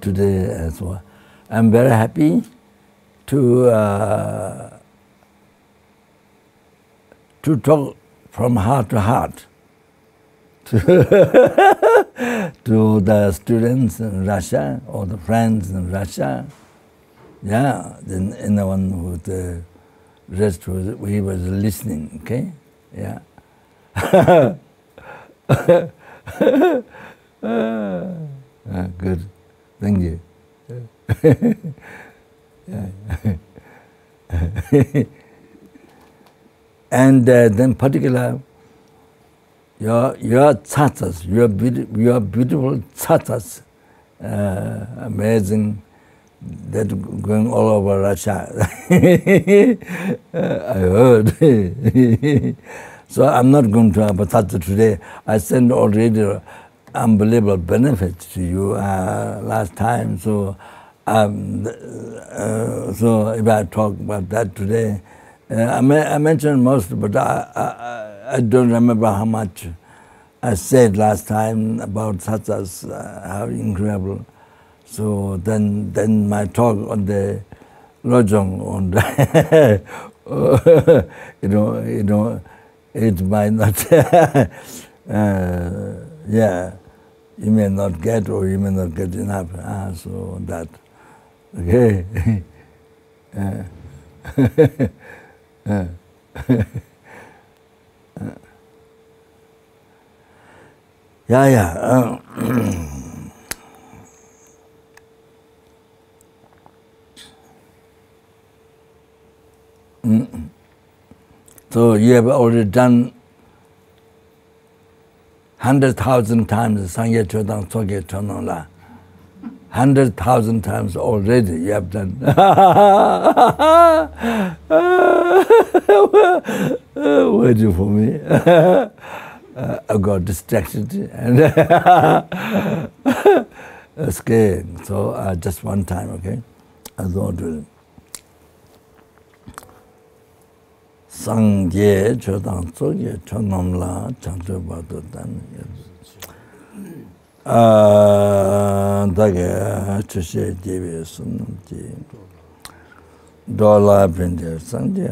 Today as well. I'm very happy to talk from heart to heart to the students in Russia or the friends in Russia. Yeah, then anyone who the rest was we was listening. Okay, yeah. Good, thank you. And then particular your chatas, your beautiful chatas, amazing, that going all over Russia. I heard. So I'm not going to have a chata today. I sent already unbelievable benefit to you last time. So so if I talk about that today, I mentioned most, but I don't remember how much I said last time about satsas, how incredible. So then my talk on the lojong, on the it might not, yeah, you may not get or you may not get enough. So that, okay. Yeah. So you have already done 100,000 times Sangye Chodang Soge Chonong La. 100,000 times already you have done. Waiting for me. I got distracted and scared. So just one time, okay? I don't do it. Sangye Chodang Soge Chonong La Chancho Bado Dan. Daga Chushe Devi Sunamji Dola Pinde Sangye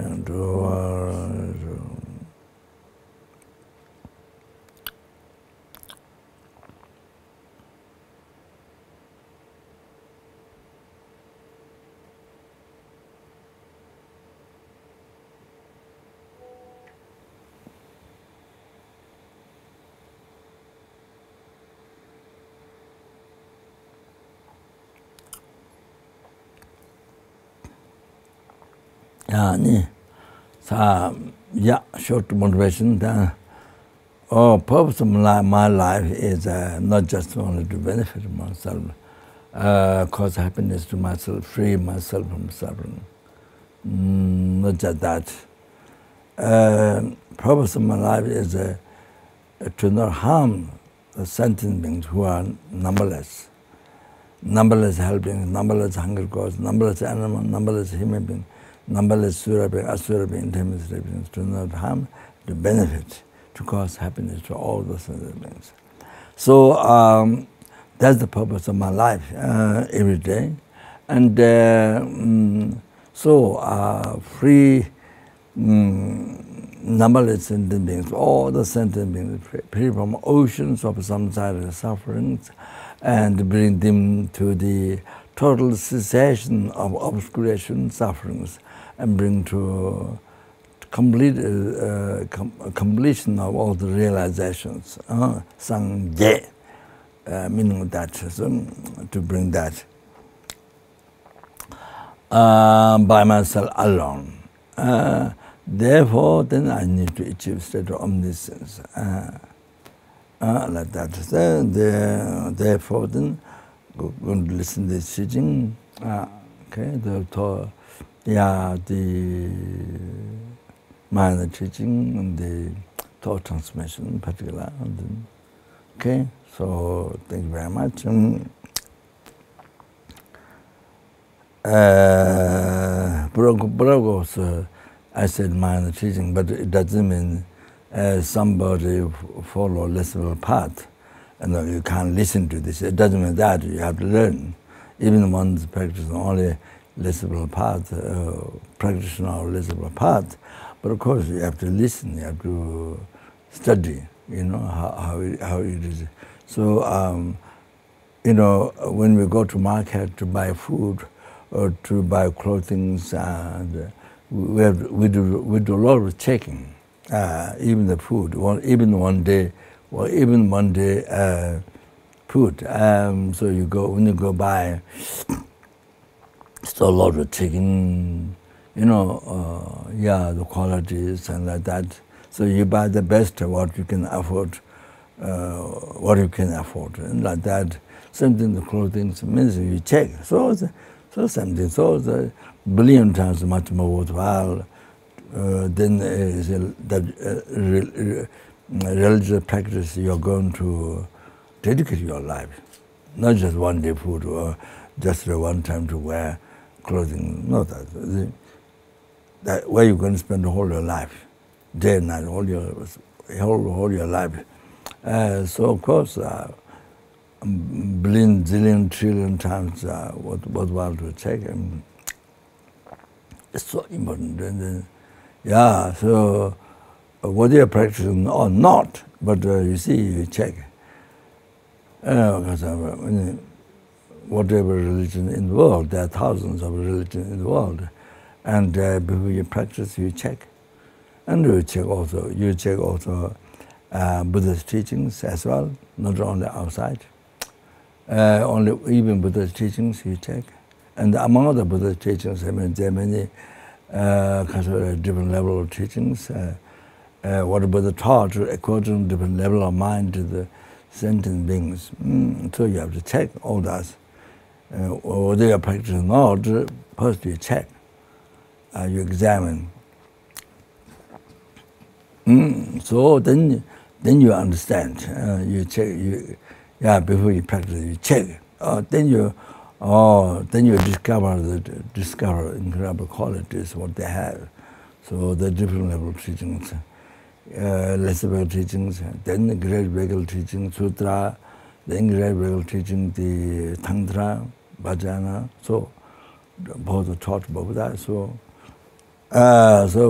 short motivation. Purpose of my life is not just only to benefit myself, cause happiness to myself, free myself from suffering. Not just that. Purpose of my life is to not harm the sentient beings who are numberless. Numberless helpings, numberless hunger cause, numberless animal, numberless human beings, numberless Sura being, Asura being, intimate beings, to not harm, to benefit, to cause happiness to all the sentient beings. So that's the purpose of my life every day. And free numberless sentient beings, all the sentient beings, free from oceans of samsara sufferings, and bring them to the total cessation of obscuration sufferings, and bring to complete completion of all the realizations. Sangye, meaning that, so, to bring that by myself alone. Therefore, then I need to achieve state of omniscience. Like that. Therefore, then going to listen to this teaching. Okay, the minor teaching and the thought transmission in particular. And then, okay, so thank you very much. Brogos, I said minor teaching, but it doesn't mean somebody follow lesser path. you can't listen to this. It doesn't mean that. You have to learn. Even one's practicing only listenable path, practitioner or listenable path. But of course, you have to listen. You have to study. How it is. So when we go to market to buy food or to buy clothing, and we do a lot of checking. Even the food, even one day food. So when you go buy, still a lot of checking. The qualities and like that. So you buy the best what you can afford, and like that. Same thing, the clothing means you check. So same thing. So the billion times much more worthwhile than that religious practice you're going to dedicate your life. Not just one day food or just one time to wear clothing. Not that. That where you're going to spend the whole your life, day and night, whole your life. So of course, billion, zillion, trillion times worthwhile to check. It's so important. So whether you're practicing or not, but you see, you check. Because whatever religion in the world, there are thousands of religions in the world. And before you practice, you check. And you check also Buddhist teachings as well, not only outside. Even Buddhist teachings you check. And among other Buddhist teachings, there are many different level of teachings. What Buddha taught according to different level of mind to the sentient beings. So you have to check all that. Whether you are practicing or not, first you check. You examine. So then you understand. You check. Before you practice, you check. Then you discover incredible qualities what they have. So the different level of teachings, lesser teachings, then the great regal teaching, sutra, then great regal teaching, the tantra, bhajana. So both taught about that. So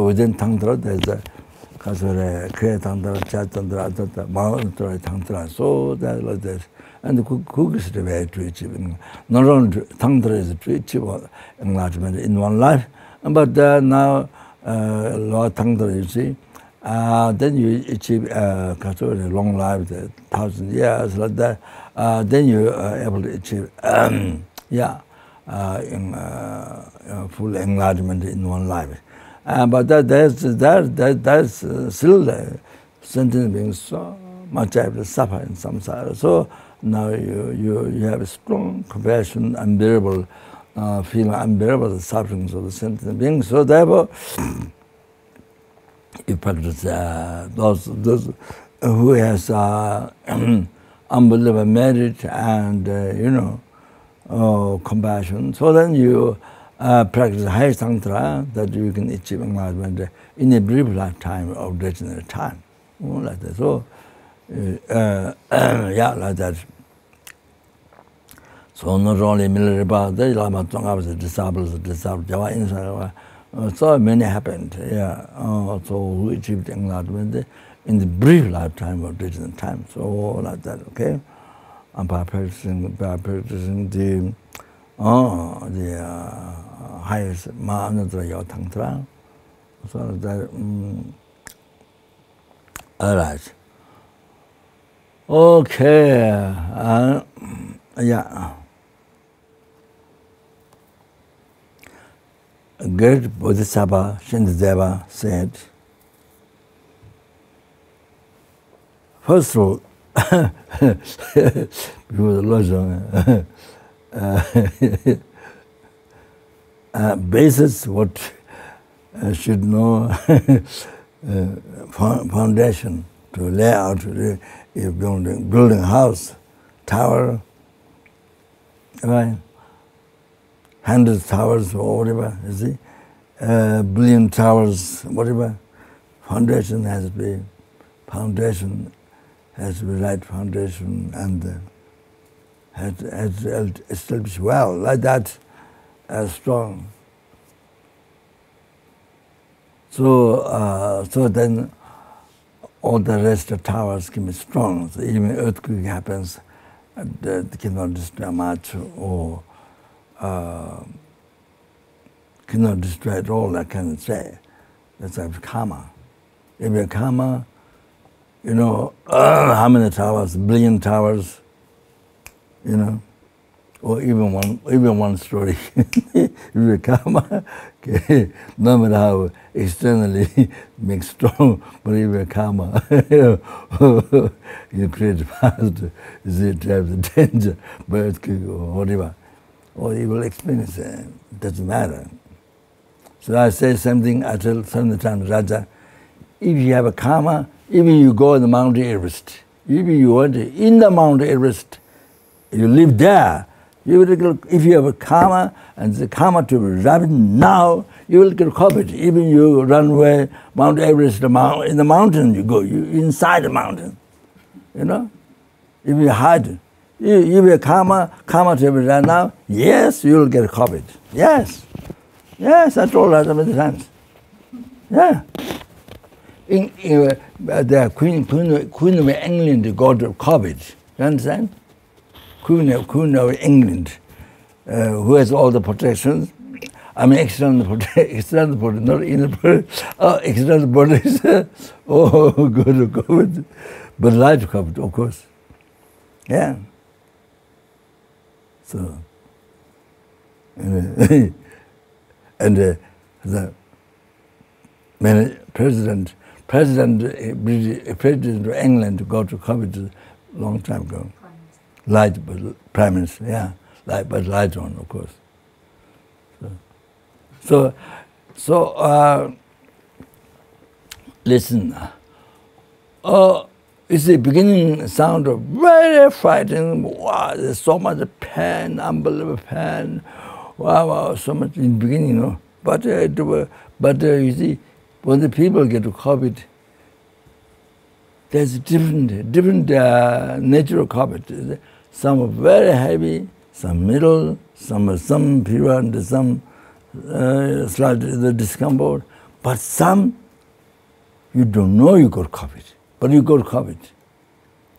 within tantra there's a Kriya tantra, Chat tantra, Maha tantra. So that's like that. And the cook is the way to achieve. Not only tantra is to achieve enlightenment in one life, but now Lord tantra, you see, then you achieve a long life, 1,000 years like that. Then you are able to achieve full enlightenment in one life. But that's still sentient beings so much have to suffer in samsara. So now you have a strong compassion, unbearable feeling, unbearable the sufferings of the sentient beings. So therefore, you practice those who has unbelievable merit and compassion. So then you practice high tantra that you can achieve enlightenment in a brief lifetime of ordinary time. Like that. So, like that. So not only military but the Lama the disciples, so many happened. So who achieved enlightenment in the brief lifetime of ordinary time. So like that. Okay. And by practicing the highest Maha Tantra. So that, all right. Okay. Great Bodhisattva Shantideva said, first of all, before the Lord, basis what should know foundation to lay out building house, tower, right? 100 towers or whatever, you see, billion towers, whatever. Foundation has to be foundation has the right foundation and has established well, like that, strong. So then all the rest of towers can be strong. So even earthquake happens, they cannot destroy much or cannot destroy it all, I cannot say. That's like karma. If you're karma, you know, how many towers, billion towers, you know, or even one story. If you're karma, okay, no matter how externally make strong, but if you're karma, you create the past, you have the danger, birth, or whatever, or you will experience it. It doesn't matter. So I say something, I tell sometimes Raja, if you have a karma, even you go in the Mount Everest, even you want to, in the Mount Everest, you live there, you will, if you have a karma, and the karma to be rapid now, you will get covered. Even you run away, Mount Everest, in the mountain you go, you inside the mountain, you know? If you hide, if you karma to be right now, yes, you will get covered. Yes. Yes, I told her many times. Yeah. The Queen of England got COVID. You understand? Queen of England, who has all the protections. I mean, external protection, not inner protection. External protection. Oh, good COVID. But light COVID, of course. Yeah. So, and the president of England got to COVID a long time ago. Light, but Prime Minister, yeah, but light on, of course. So listen. It's the beginning sound of very frightening. Wow, there's so much pain, unbelievable pain. Wow, so much in the beginning, you know. But you see, when the people get to COVID, there's different nature of COVID. Some are very heavy, some middle, some pure, and some slightly the discomfort. But some, you don't know you got COVID, but you got COVID.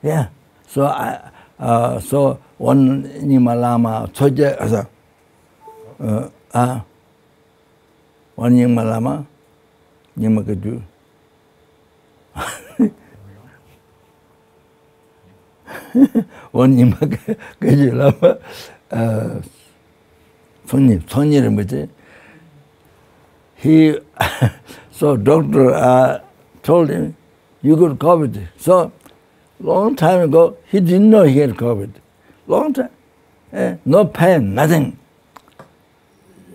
Yeah. So so one Nima Lama, one Nima Lama, Nima Kaju. One Nima Kaju Lama, Sonny Rinpoche. He, so doctor told him, you got COVID. So, long time ago, he didn't know he had COVID. Long time. No pain, nothing.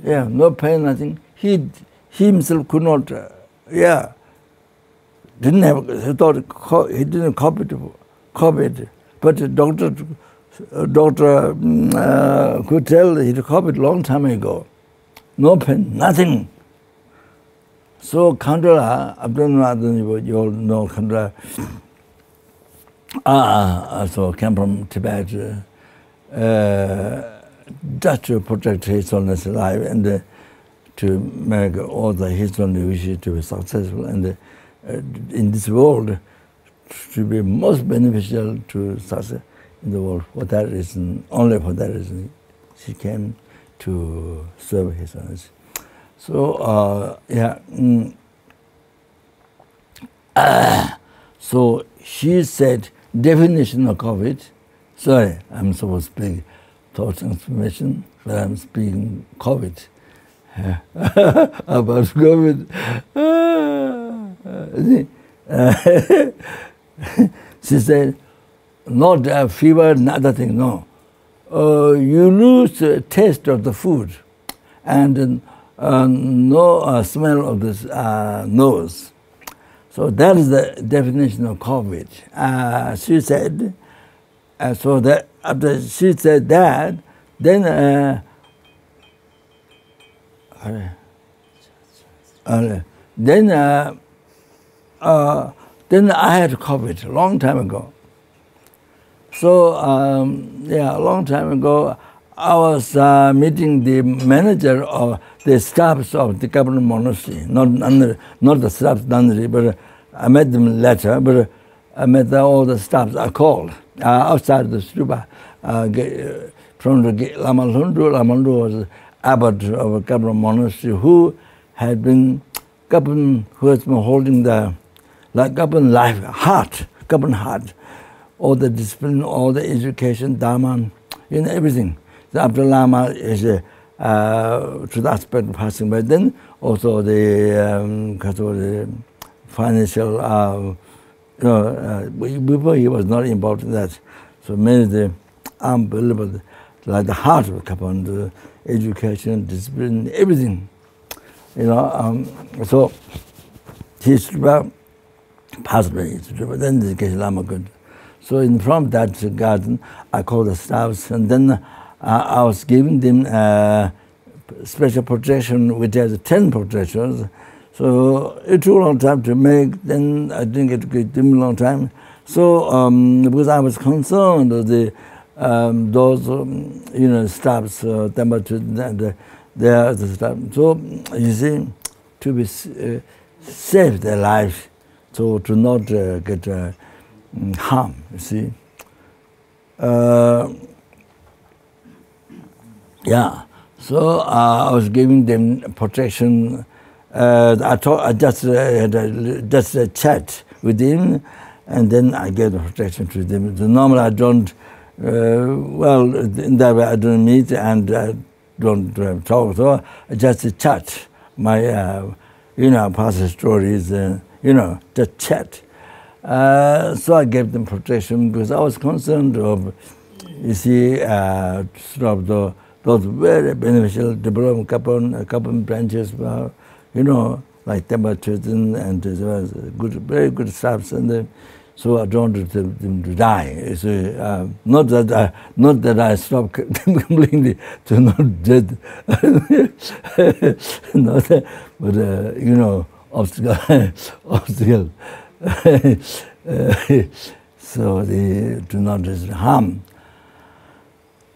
Yeah, no pain, nothing. He himself could not, didn't have, he thought he didn't have COVID. But the doctor could tell he had COVID long time ago. No pain, nothing. So Khandra, I don't know, you all know Khandra. So came from Tibet, just to protect his own life and to make all his own wishes to be successful and in this world to be most beneficial to success in the world. For that reason, only for that reason, she came to serve his owners. So, so she said, definition of COVID, sorry, I'm supposed to speak thought transformation, but I'm speaking COVID. About COVID. She said, not fever, another thing, no. You lose the taste of the food and no smell of the nose. So that is the definition of COVID. She said, so that after she said that, then then I had COVID a long time ago. So, yeah, a long time ago, I was meeting the manager of the staffs of the Kopan Monastery, not the staffs, but I met them later, but I met all the staffs I called outside the stupa. From the Lama was abbot of Kopan Monastery, who had been holding the Kopan life, Kopan heart, all the discipline, all the education, dharma, everything. So after Lama is to the aspect of passing, but then also the financial, before he was not involved in that. So many of the unbelievable, like the heart of Kopan, the education, discipline, everything. So his passed away, then the case Lama good. So from that garden, I called the staffs, and then I was giving them special protection, which has 10 protections. So it took a long time to make, then I think it took them a long time. So because I was concerned with those, staffs, the staff. So you see, to be save their life, so to not get harm, you see. Yeah, so I was giving them protection. I just had a chat with him, and then I gave the protection to them. So normally I don't, in that way I don't meet and don't talk. So I just chat. My, past stories, just chat. So I gave them protection because I was concerned of, you see, those very beneficial development Kopan branches, like Tendar and very good staffs, and so I don't want them to die. So, not that I stopped completely to not dead, but obstacle. So they do not harm.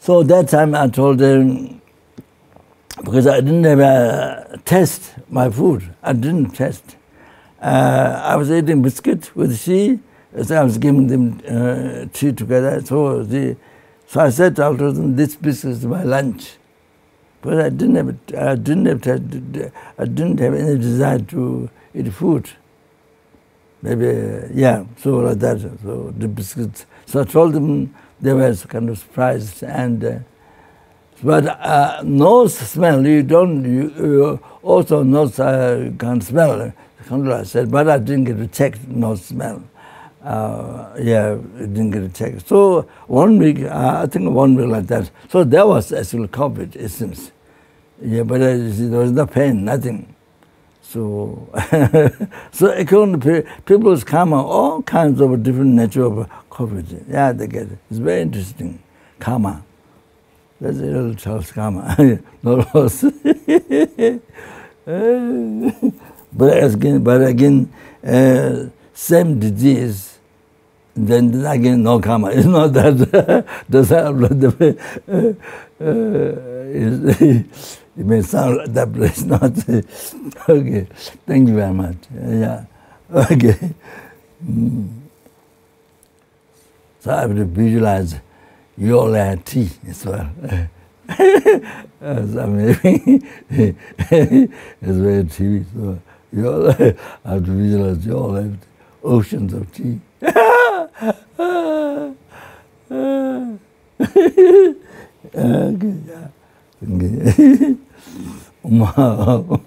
So that time I told them, because I didn't have test my food. I didn't test. I was eating biscuit with tea, so I was giving them tea together. So I said to them, this biscuit is my lunch. But I didn't have any desire to eat food. Maybe, so like that. So the biscuits. So I told them, they were kind of surprised, and but nose smell, you also nose can smell. I said, but I didn't get to check nose smell. I didn't get to check. So 1 week, I think 1 week like that. So there was actually COVID, it seems. Yeah, but there was no pain, nothing. So, according to people's karma, all kinds of different nature of COVID. Yeah, they get it. It's very interesting. Karma. That's a little child's karma. Not us. But again, same disease, then again no karma. It's not that it may sound like that, but it's not. Okay, thank you very much. Yeah, okay. So I have to visualize you all had tea as well. So maybe it's very tea. So you all have to visualize you all have oceans of tea. Okay, yeah. Okay. Wow.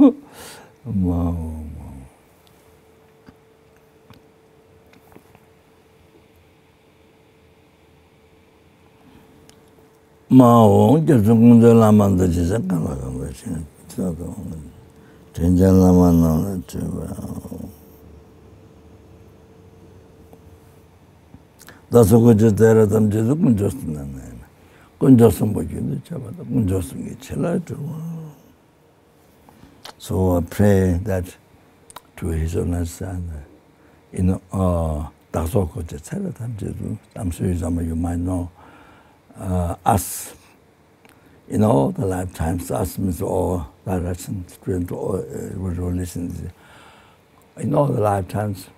Mao, just the Lama, the Jizakama, Tenjan Lama, no, that's a good there than Jizukun just in the name. Kunjosum Boju, Kunjosum Chela. So I pray that to His Holiness and I'm sure some of you might know us. In all the lifetimes, us means all directions, student, all religions. In all the lifetimes,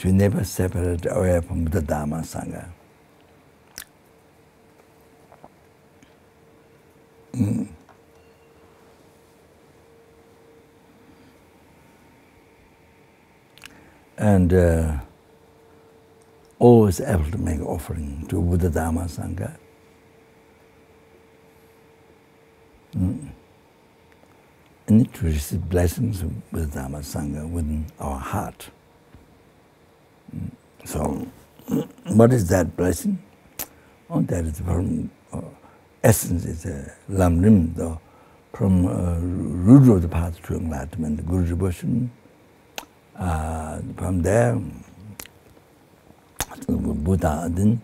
we never separate away from the Dharma Sangha. And always able to make offering to Buddha Dharma Sangha. And need to receive blessings of Buddha Dharma Sangha within our heart. So, what is that blessing? Oh, that is from essence, is Lam Rim, from root of the path to enlightenment, Guru devotion. From there, Buddha, then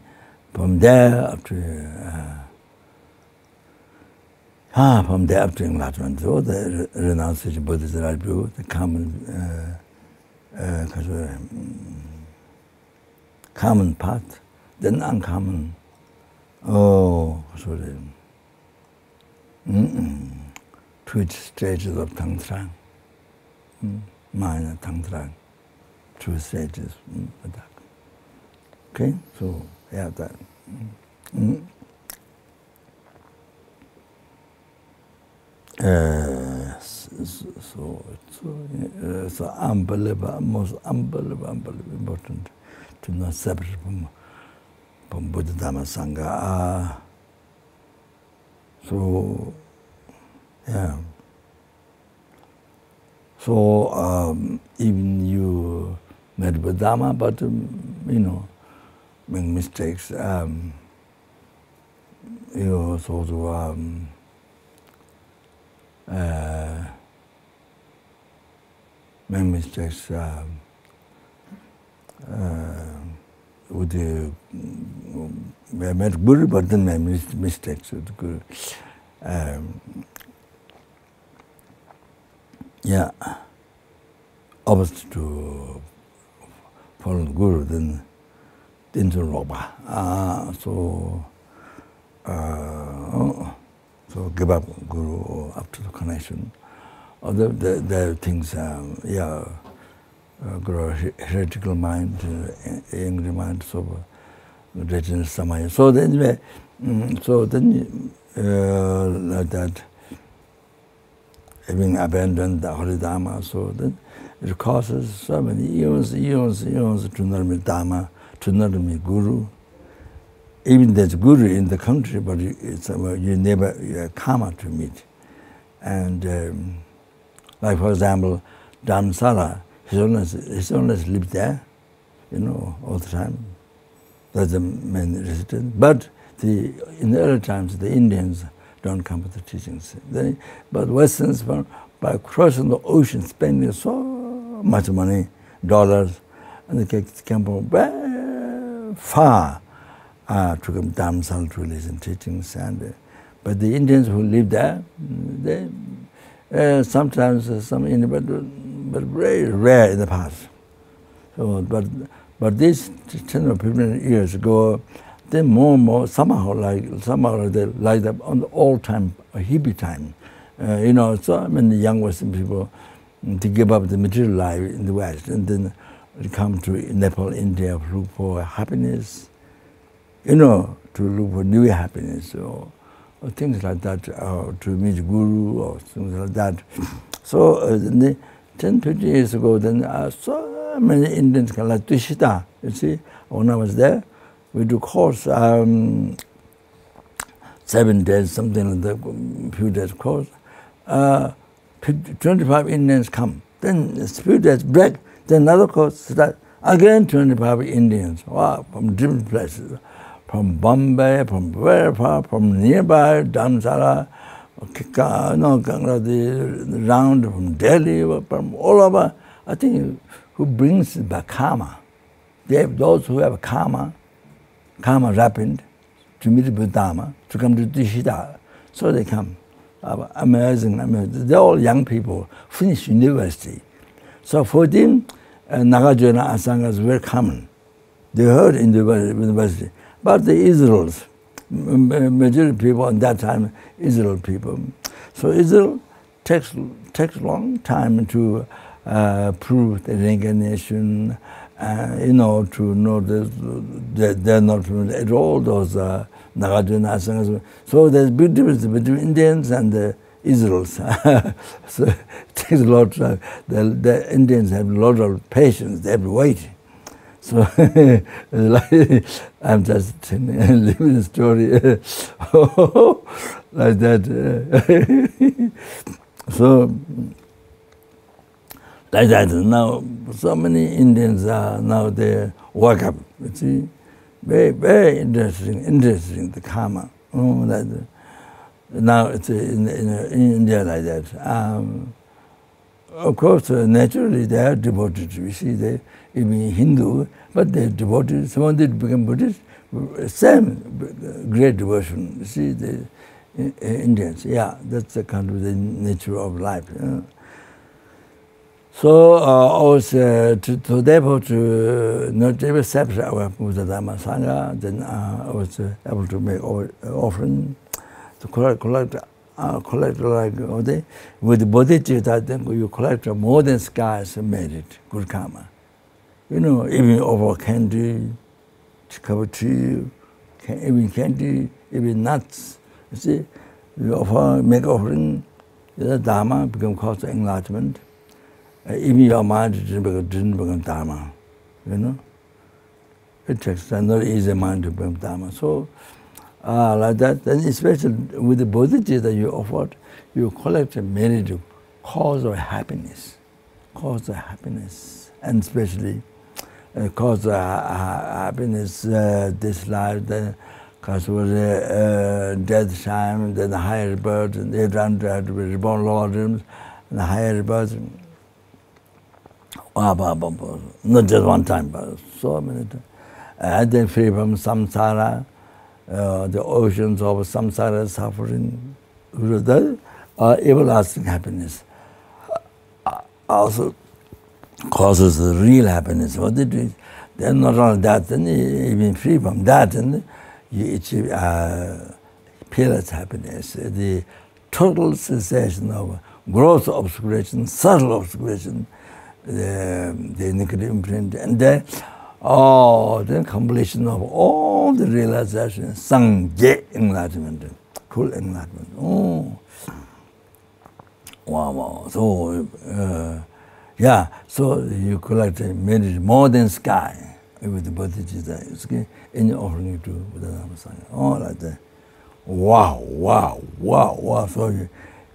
from there up to enlightenment. So the renunciation of Buddha's right view, the common path, then uncommon. Two stages of Tantra. Minor Tantra, 2 stages. Okay, so yeah, that. So unbelievable, most unbelievable important to not separate from Buddha Dhamma Sangha. So yeah. So even you met with Dharma, but make mistakes. You sort of make mistakes with the met Guru, but then make mistakes with the Guru. Yeah, opposite to follow the Guru, then into Zopa. So give up Guru up to the connection. The things, grow heretical mind, angry mind, so retinous samaya. So then, like that. Having abandoned the Holy Dharma, so then it causes so many eons to not meet Dharma, to not meet Guru. Even there's Guru in the country, but you never karma to meet. And like for example, Dharamsala, he always lived there, all the time. That's the main residence. But in the early times, the Indians don't come with the teachings. But Westerns, by crossing the ocean, spending so much money, dollars, and they came from very far to come Dharamsala to listen teachings. But the Indians who live there, they sometimes some Indian, but very rare in the past. So, but this 10 or 15 years ago, then more and more somehow they like that on the old time, hippie time, So many young Western people to give up the material life in the West and then come to Nepal, India, to look for happiness, to look for new happiness or things like that, or to meet Guru or things like that. So 10, 15 years ago, then so many Indians come like Tushita. You see, when I was there, we do course 7 days, something like that, few days course. 25 Indians come. Then a few days break, then another course start. Again 25 Indians, wow, from different places. From Bombay, from very far, from nearby, Dharamsala, round from Delhi, from all over. I think who brings back karma. They have those who have karma ripened to meet with Dharma, to come to Dishita. So they come. Amazing. They're all young people, finish university. So for them, Nagarjuna Asanga is very common. They heard in the university. But the Israels, majority people at that time, Israel people. So Israel takes long time to prove the reincarnation, to know that they're not familiar at all, those Nagarjuna Asangas. So there's big difference between Indians and the Israels. So it takes a lot of, the Indians have a lot of patience, they have to wait. So I'm just living the story like that. So like that. Now so many Indians are now they wake up. You see, very very interesting the karma. Now it's in India like that. Of course, naturally they are devoted. You see, they even Hindu, but they're devoted. Some did become Buddhist. Same great devotion. You see, the Indians. Yeah, that's the kind of the nature of life. So I was therefore to not accept our Buddha Dhamma Sangha. Then I was able to make offering to collect like with the bodhicitta. Then you collect more than skies merit, good karma. Even over candy, cover tree, even candy, even nuts. You see, you make offering, the Dharma become cause of enlightenment. Even your mind didn't become Dharma. It takes a not easy mind to become Dharma. So like that, then especially with the bodhicitta you offered, you collect a merit, cause of happiness, and especially cause of happiness this life, then cause of death time, then the higher birth, and they run to be reborn lords, and the higher birth. Not just one time, but so many times. And then free from samsara, the oceans of samsara suffering, that everlasting happiness also causes the real happiness. What they do is, then not only that, then even free from that, and you achieve peerless happiness, the total cessation of gross obscuration, subtle obscuration, the negative imprint, and then the completion of all the realization, sangye enlightenment, full enlightenment. Wow. So yeah, so you collect merit more than sky with the bodhicitta in your offering to Buddha Dhamma Sangha. Like that. Wow.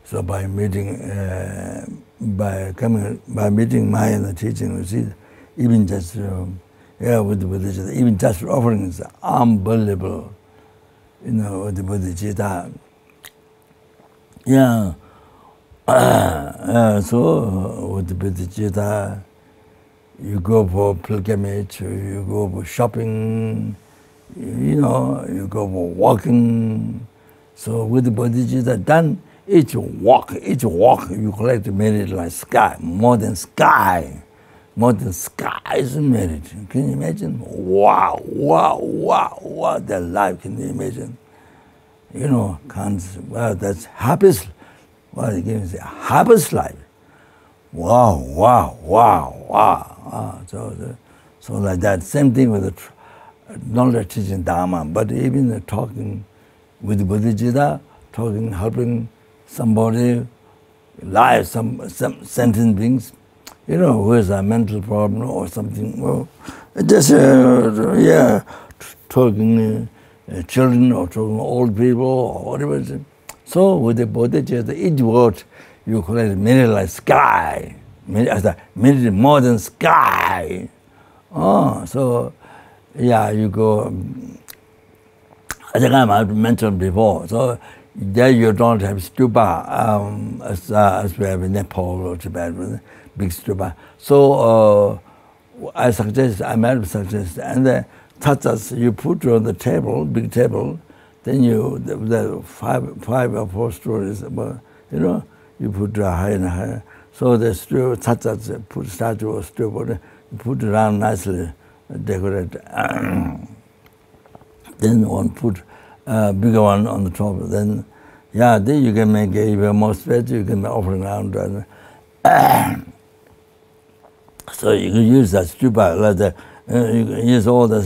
So by meeting by meeting Maya teaching, you see, even just with the bodhicitta, even just offering is unbelievable. With the bodhicitta. Yeah. So with the bodhicitta, you go for pilgrimage, you go for shopping, you go for walking. So with the bodhicitta done, each walk, you collect merit like sky, more than sky is merit. Can you imagine? Wow, that life, can you imagine? That's happiest. Well, again, happiest life. Wow. So like that. Same thing with the knowledge teaching Dharma, but even the talking with the bodhicitta, helping somebody, live, some sentient beings, who has a mental problem or something. Well, just talking children or talking old people or whatever. So with the bodhicitta, each word you collect merit like sky, merit more than sky. So yeah, you go. I think I mentioned before. So there you don't have stupa as we have in Nepal or Tibet, big stupa. So I might suggest, and the tatas you put on the table, big table. Then the 5 or 4 stories, you put higher and higher. So the tatas put statue or stupa, put around nicely, decorate. Then one put bigger one on the top. Then, yeah, then you can make even more space. You can offer around. So you can use that stupa, like that. You can use all the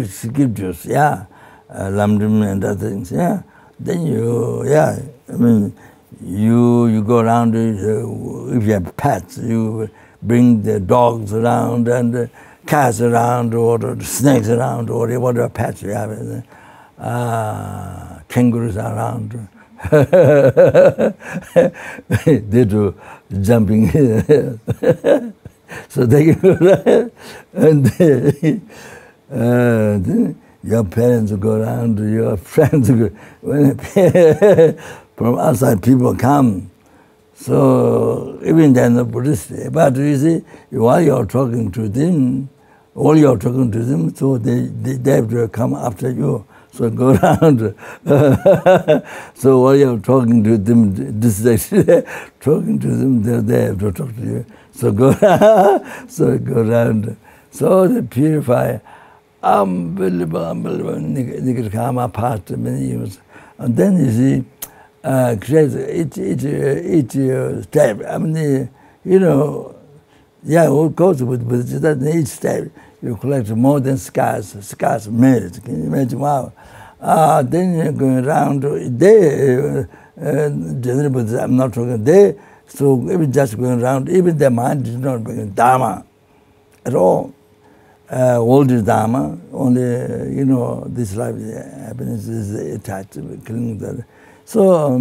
scriptures, yeah, lamdim and other things, yeah. Then you, yeah, I mean, you go around, if you have pets, you bring the dogs around and cats around or the snakes around or whatever pets you have. Kangaroos around. They do jumping. So they go around and then your parents go around, your friends go. When from outside people come. So even then the Buddhist, but you see, while you're talking to them, so they have to come after you. So go around. So while you're talking to them, talking to them, they have to talk to you. So go around. So they purify. Unbelievable. Nikirkama passed many years. And then you see, create each step. I mean, you know, yeah, of course, with that each step, you collect more than scarce merit. Can you imagine? Wow. Then you're going around. They, generally, I'm not talking, they, so even just going around, even their mind is not bringing Dharma at all. Old is Dharma, only, you know, this life happiness is attached, killing that. So,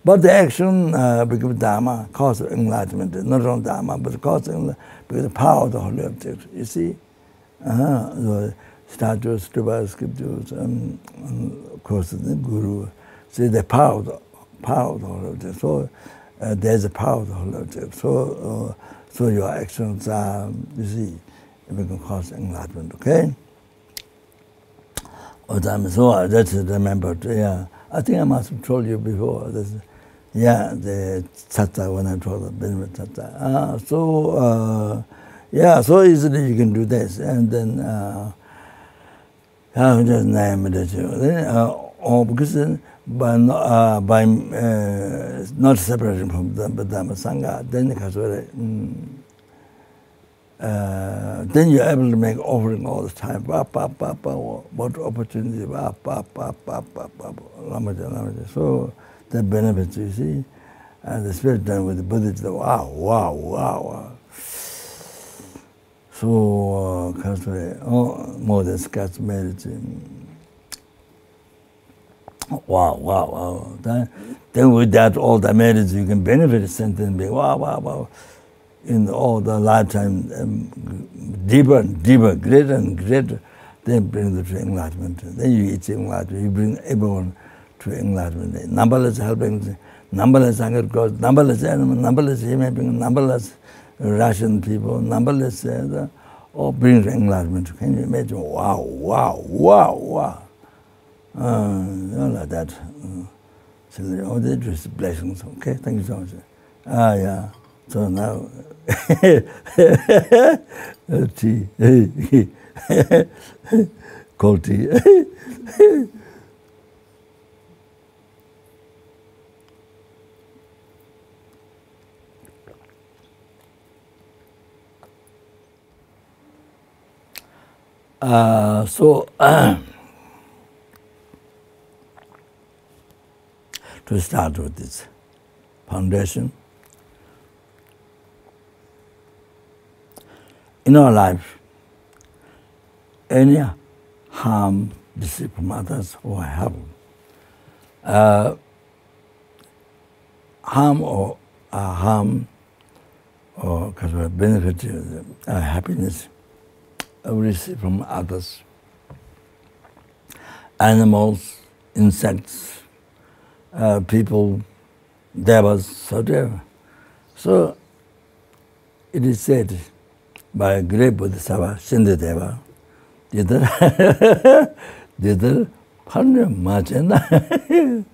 but the action becomes Dharma, cause of enlightenment, not only Dharma, but cause of enlightenment, because the power of the holy object, you see? The statues, stupas, scriptures, and of course the Guru. See the power of the holy object. So there's a power of the holy object. So your actions are, you see, it can cause enlightenment, okay? So that's remembered, yeah. I think I must have told you before. Yeah, the tattva, when I told the benefit tattva. Yeah, so easily you can do this. And then, just name it. Because by not separating from the Dhamma Sangha, then you're able to make offering all the time. What opportunity? So the benefits, you see, and the spirit done with the Buddhist, wow. So, more than scarce merit. Wow. Then with that, all the merits you can benefit, sentence being wow. In all the lifetime, deeper and deeper, greater and greater, then bring the to enlightenment. Then you eat enlightenment, you bring everyone to enlightenment. Numberless helpings, numberless hunger gods, numberless animals, numberless human beings, numberless Russian people, numberless, all bring enlightenment. Can you imagine? Wow. Like that. So all the blessings. Okay, thank you so much. Yeah. So now, tea, cold tea. To start with this foundation, in our life, any harm, deceit from others or help, harm or benefit, happiness, receive from others, animals, insects, people, devas, whatever. So it is said by a great Bodhisattva, Shindadeva, Didar Parne Machena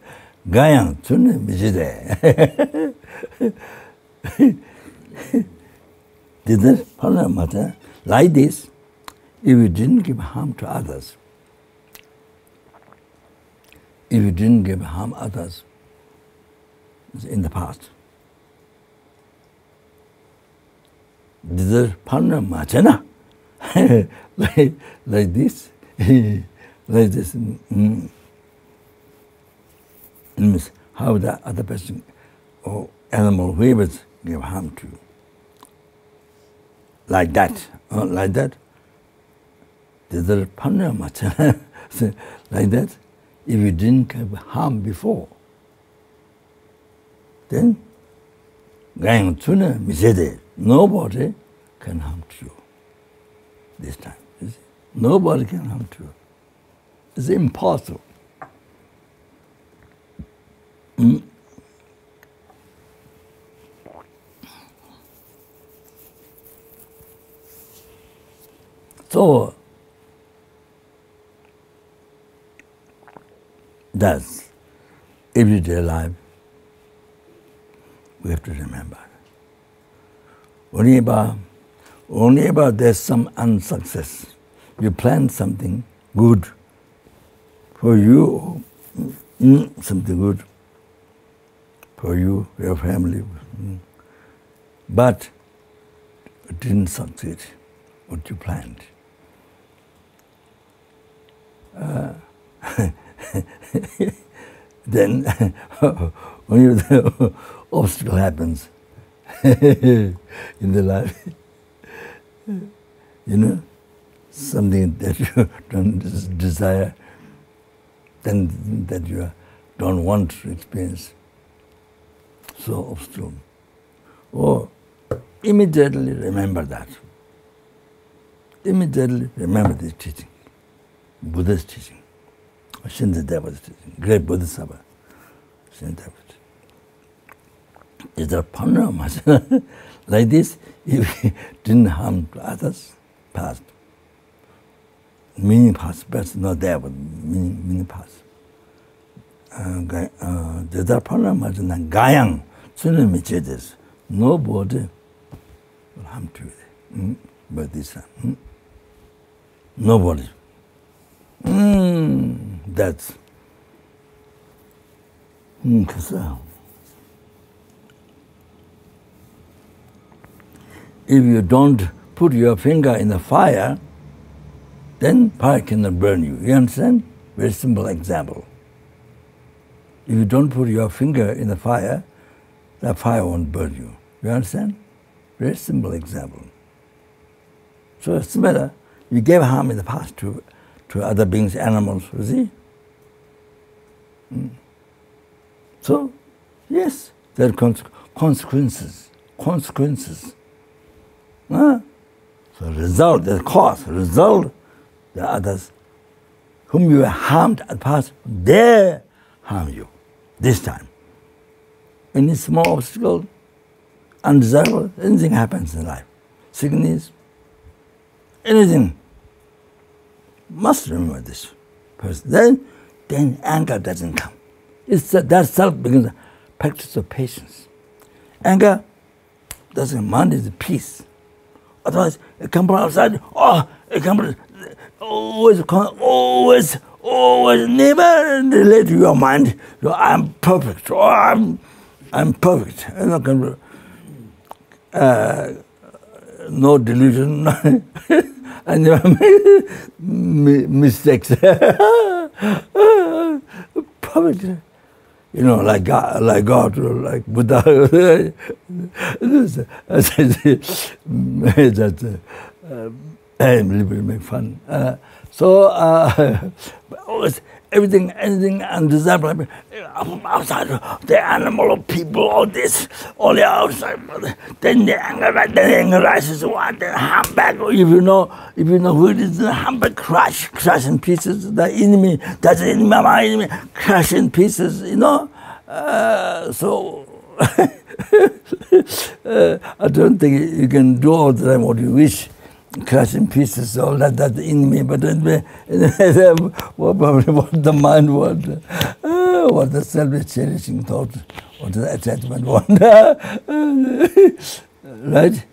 Gayang Tune Mijide. Like this, if you didn't give harm to others, if you didn't give harm others in the past, like this, like this, means how the other person or animal, whoever give harm to you. Like that, like that. Like that, if you didn't give harm before, then nobody can harm to you this time. You see? Nobody can harm to you. It's impossible. So that's everyday life. We have to remember. Only about there's some unsuccess. You plan something good for you, something good for you, your family, but it didn't succeed what you planned. Then when the obstacle happens in the life, something that you don't desire, then that you don't want to experience, so obstacle. Or immediately remember that. Immediately remember this teaching, Buddhist teaching, Shindadeva's teaching, great Bodhisattva, Shindadeva's. Is there panorama like this? If you didn't harm to others, past. Meaning past, but not there, but meaning past. There panorama gayang, tsunami chedes. Nobody will harm to you. But this time, nobody. That's if you don't put your finger in the fire, then fire cannot burn you. You understand? Very simple example. If you don't put your finger in the fire, the fire won't burn you. You understand? Very simple example. So it's similar. You gave harm in the past to other beings, animals, you see? So, yes, there are consequences. So result, the cause, result, the others whom you harmed at the past, they harm you this time. Any small obstacle, undesirable, anything happens in life. Sickness, anything. Must remember this person. Then anger doesn't come. That self becomes a practice of patience. Anger doesn't mind, it's peace. Otherwise, it comes from outside. It comes always, never relate to your mind. I'm perfect. I'm perfect. No delusion. I never made mistakes. Perfect. Like God, like Buddha. That make fun. Always everything, anything undesirable, outside, the animal, people, all this, all the outside. Then the anger rises, then harm back. If you know who it is, the harm back, crush in pieces. The enemy, that's the enemy, my enemy, crush in pieces. So I don't think you can do all the time what you wish. Crush in pieces, all that's the enemy, but what the mind want, what the self-cherishing thought, what the attachment want. Right?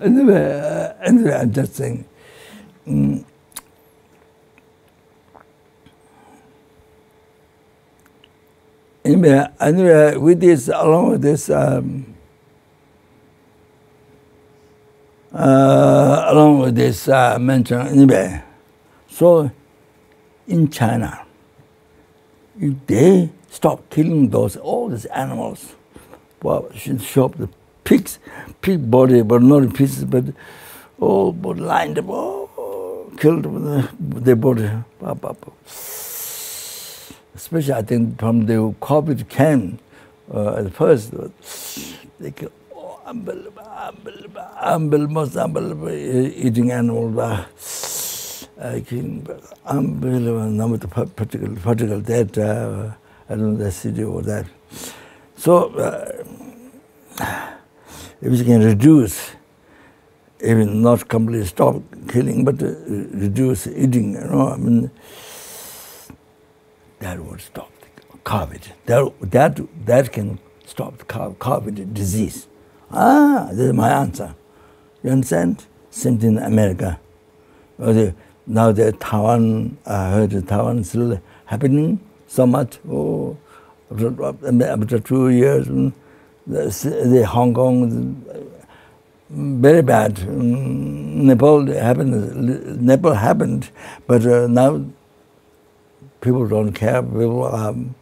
Anyway, I'm just saying. Anyway, with this, along with this, mention anyway. So, in China, if they stop killing all these animals, well, should shop the pig body, but not in pieces, but all but lined up, killed with their body. Especially, I think, from the COVID came at first, they killed, unbelievable, eating animals, unbelievable number of particle that, I don't know the city or that. So, if we can reduce, even not completely stop killing, but reduce eating, I mean, that would stop the COVID. That can stop the COVID disease. This is my answer. You understand? Same thing in America. Now the Taiwan, I heard Taiwan is still happening so much. After 2 years, the Hong Kong, very bad. Nepal happened, but now people don't care. People,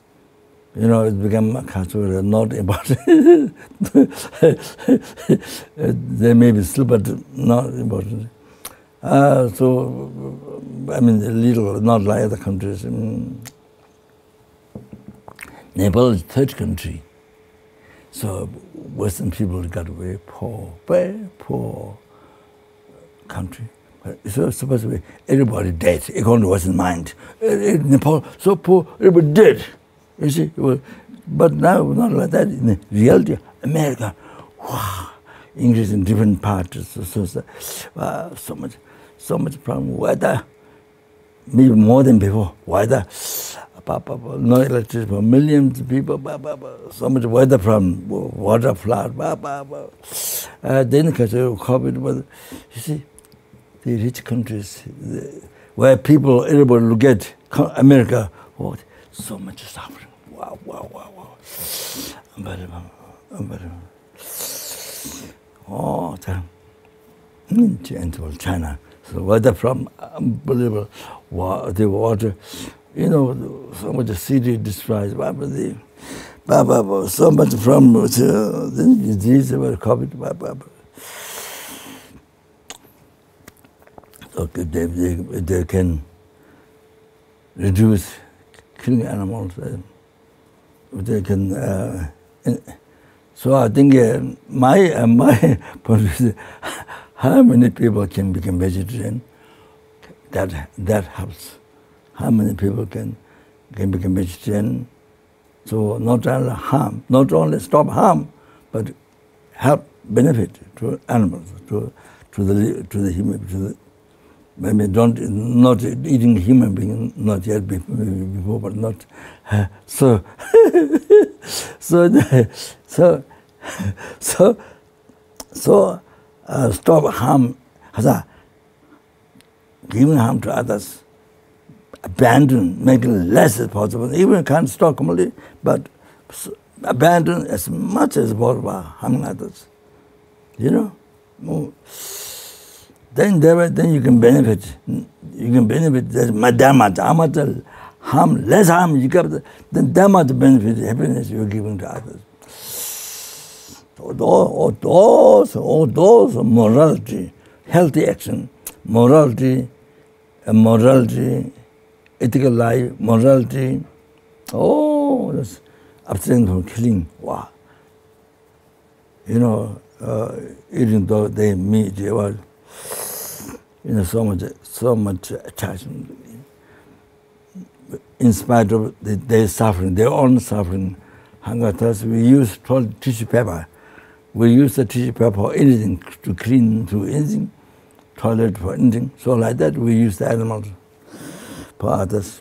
it's become not important. They may be still, but not important. So, I mean, a little, not like other countries. Nepal is third country. So Western people got very poor country. So supposed to be everybody dead, according to Western mind. Nepal, so poor, everybody dead. You see, but now not like that. In reality, America, wow, English in different parts. So much problem. Weather, maybe more than before. Weather, no electricity for millions of people. So much weather from water flood. Then because of COVID, but you see, the rich countries where people, everybody look at America, so much suffering. Wow. Unbelievable. Gentle China. So weather from unbelievable. The water, so much the city destroyed. So much from the disease about COVID. Okay, they can reduce killing animals. They can. So I think my point is, how many people can become vegetarian? That helps. How many people can become vegetarian? So not only stop harm, but help benefit to animals, to the human, maybe not eating human being, not yet before, but not so stop harm, giving harm to others, abandon, make it less as possible. Even can't stop completely, but abandon as much as possible harming others. Then you can benefit. You can benefit. That's madama. How much harm, less harm you get, then that much benefit, happiness you're giving to others. All those morality, healthy action, morality, ethical life, morality. That's abstain from killing. Wow. Even though they meet, so much attachment. In spite of their suffering, their own suffering, hunger, thirst, we use tissue paper. We use the tissue paper for anything, to clean, to anything, toilet for anything. So like that, we use the animals for others.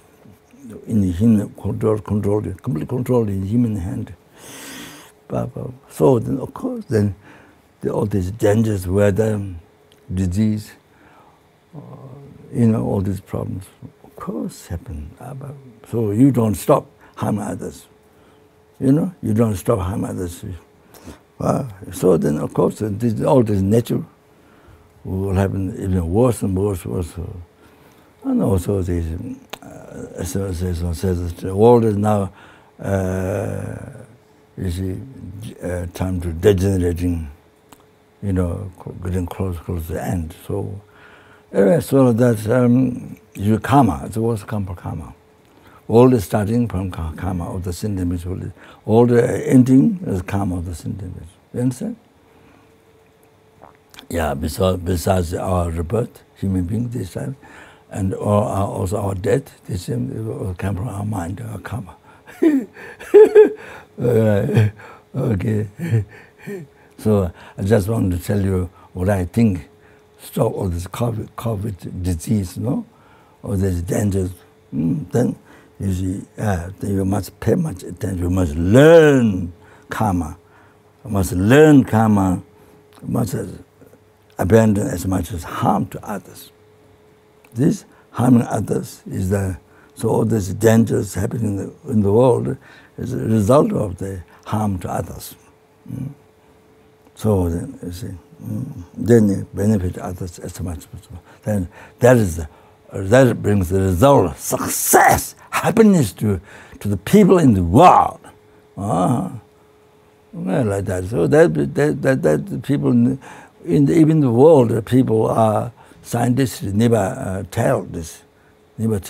In the human complete control in human hand. So then, of course, then all these dangerous weather, disease, all these problems, of course, happen. So you don't stop harming others. You don't stop harming others. So then, of course, all this nature will happen even worse and worse. And also, the world is now, time to degenerating, getting close to the end. So, anyway, so that karma, the worst come from karma. All is starting from karma of the sin damage. All the ending is karma of the sin damage. You understand? Yeah, besides our rebirth, human beings this time, and also our death, this time will come from our mind, our karma. Okay. So I just want to tell you what I think. Stop all this COVID disease, all these dangers. Then you see, then you must pay much attention. You must learn karma. You must learn karma. You must abandon as much as harm to others. This harming others is so all these dangers happening in the world is a result of the harm to others. So then you see, then you benefit others as much as possible. Then that brings the result, success, happiness to the people in the world. Like that. So that the people even the world, the people are scientists never tell this. But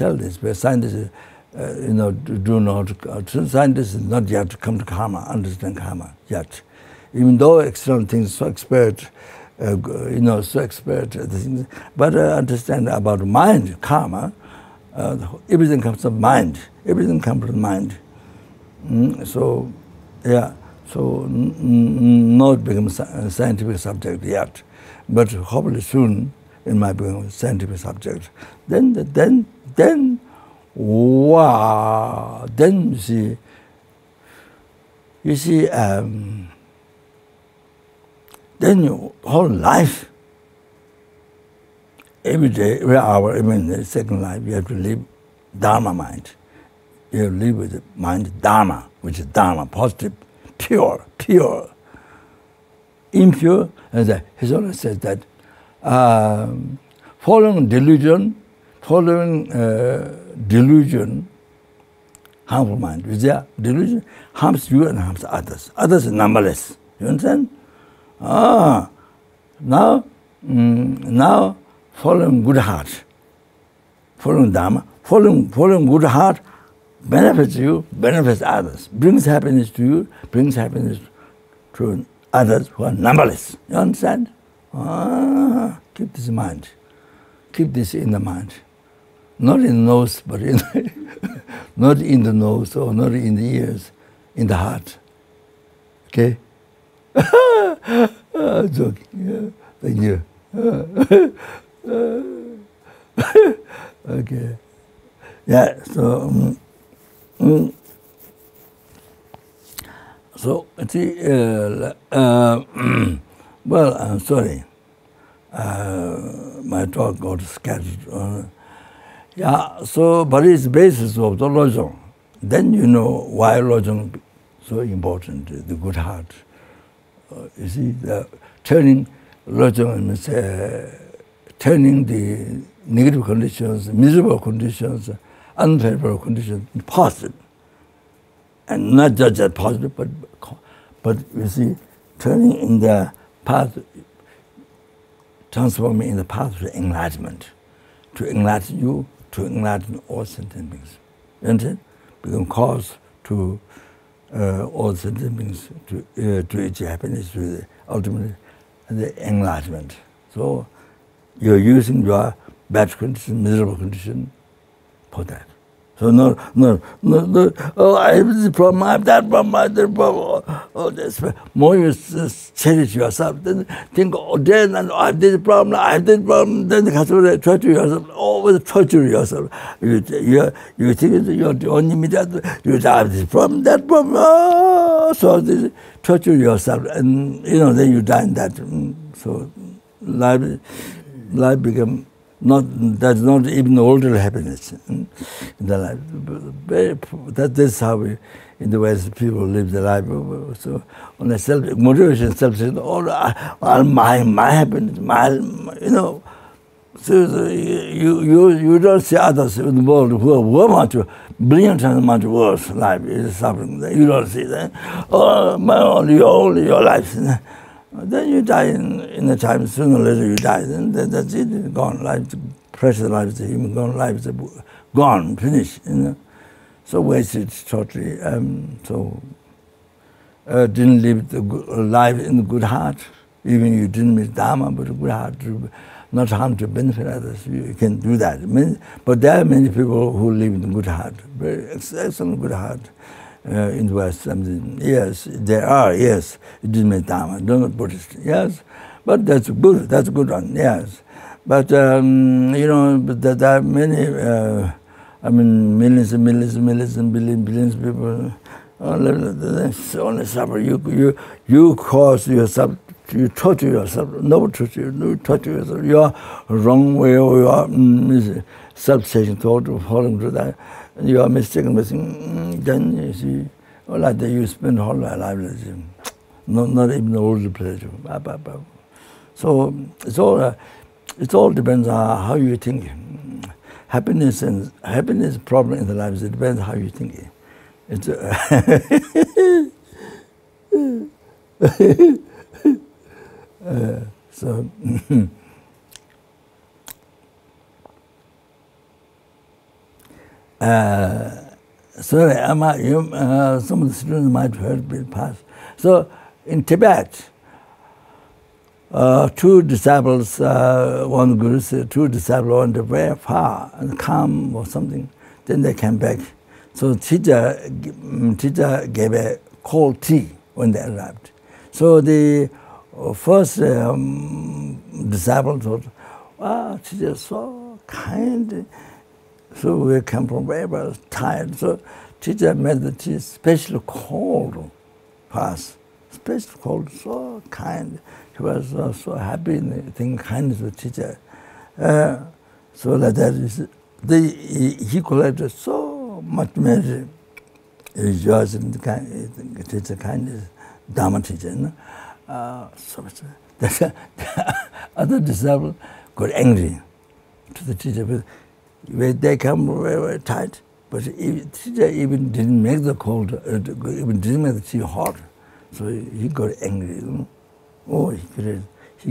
scientists, do not. Scientists not yet come to karma, understand karma yet. Even though external things so expert, so expert things, but understand about mind, karma. Everything comes from mind. Everything comes from mind. So, yeah. So not become a scientific subject yet, but hopefully soon it might become a scientific subject. Then wow! Then you see, then your whole life, every day, every hour, even the second life, you have to live Dharma mind. You have to live with the mind Dharma, which is Dharma, positive, pure. Impure, and he always says that following delusion, harmful mind. With their delusion, harms you and harms others. Others are numberless. You understand? Now following good heart, following Dharma, following good heart benefits you, benefits others, brings happiness to you, brings happiness to others who are numberless. You understand? Keep this in mind. Keep this in the mind. Not in the nose, but not in the nose or not in the ears, in the heart. Okay? Joking. Yeah. Thank you. Okay. Yeah, so see, well, I'm sorry. My talk got scattered. Yeah, so, but it's the basis of the lojong. Then you know why lojong so important, the good heart. You see, turning lojong means turning the negative conditions, miserable conditions, unfavorable conditions positive. And not just that positive, but you see, turning in the path, transforming in the path to enlightenment, to enlighten you, to enlighten all sentient beings. You understand? Become cause to all sentient beings to reach happiness, to the ultimate the enlightenment. So you're using your bad condition, miserable condition for that. So no, oh, I have this problem, I have that problem, I have that problem. more you cherish yourself, then think, oh, then I have this problem, then the torture yourself, always torture yourself. You think you're the only mediator, you have this problem, that problem, so this, torture yourself, and then you die in that. So life become that's not even older happiness in the life. That's how we, in the West, people live their life. So on a self-motivation, all my happiness, So you don't see others in the world who want to brilliant and much worse life is suffering. You don't see that. Only your life. Then you die in a time, sooner or later you die. Then that's it, gone. Life, precious life is human, gone. Life is gone, finished. So wasted totally. Didn't live the life in the good heart. Even you didn't meet Dharma, but a good heart, not harm to benefit others. You can do that. But there are many people who live in good heart, very excellent good heart. In the West, yes, there are, yes, it didn't mean Dharma, not Buddhist, yes, but that's good one, yes. But, there are many, millions and billions of people, only suffer. You cause yourself, you torture yourself, nobody torture you, torture yourself, you are wrong way, or you are self-seeking thought, falling to that. You are mistaken, then you see, like that you spend whole life not even all the pleasure. So it all depends on how you think. Happiness problem in the life, it depends how you think. It's so. Sorry, some of the students might have heard me pass. So in Tibet, two disciples, one guru said, two disciples went very far and calm or something. Then they came back. So teacher gave a cold tea when they arrived. So the first disciple thought, wow, teacher is so kind. So we come from very tired. So teacher made the tea special cold for us. Special cold, so kind. He was so happy in the kindness of the teacher. So like that he collected so much measure. He rejoiced in the teacher kindness, Dharma teacher. So much. The other disciple got angry to the teacher. They come very tight, but teacher even didn't make the cold, even didn't make the tea hot. So he got angry. Oh, he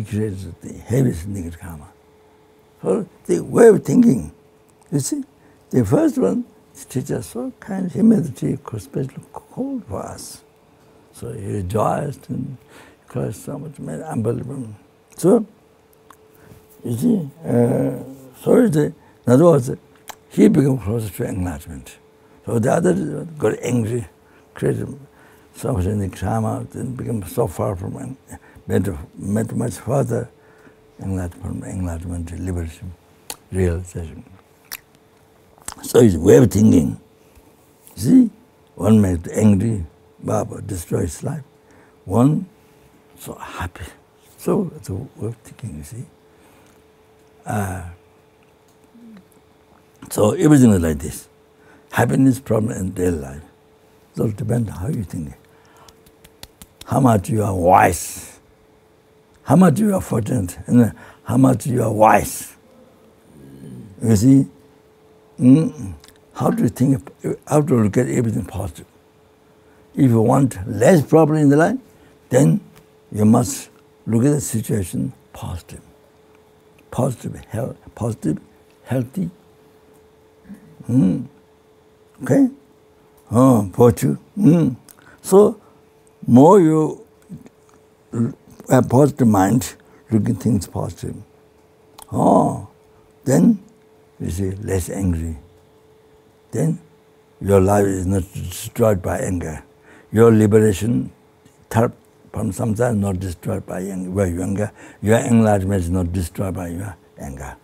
created the heaviest negative karma. So the way of thinking, you see, the first one, the teacher so kind, he made the tea especially cold for us. So he rejoiced and caused so much, unbelievable. So, you see, in other words, he became closer to enlightenment. So the other got angry, created so much in the karma, then became so far from went much further enlightenment, liberation, realization. So it's way of thinking. See, one makes angry, Baba destroys life. One so happy. So it's a way of thinking, you see. So everything is like this. Happiness, problem, and daily life. It all depends on how you think. How much you are wise. How much you are fortunate. And how much you are wise. You see? How to think, how to look at everything positive. If you want less problem in the life, then you must look at the situation positive. Positive, healthy. Okay? Virtue. So, more you have positive mind, looking things positive. Then you see less angry. Then your life is not destroyed by anger. Your liberation third from samsara, not destroyed by anger. Your enlargement is not destroyed by your anger.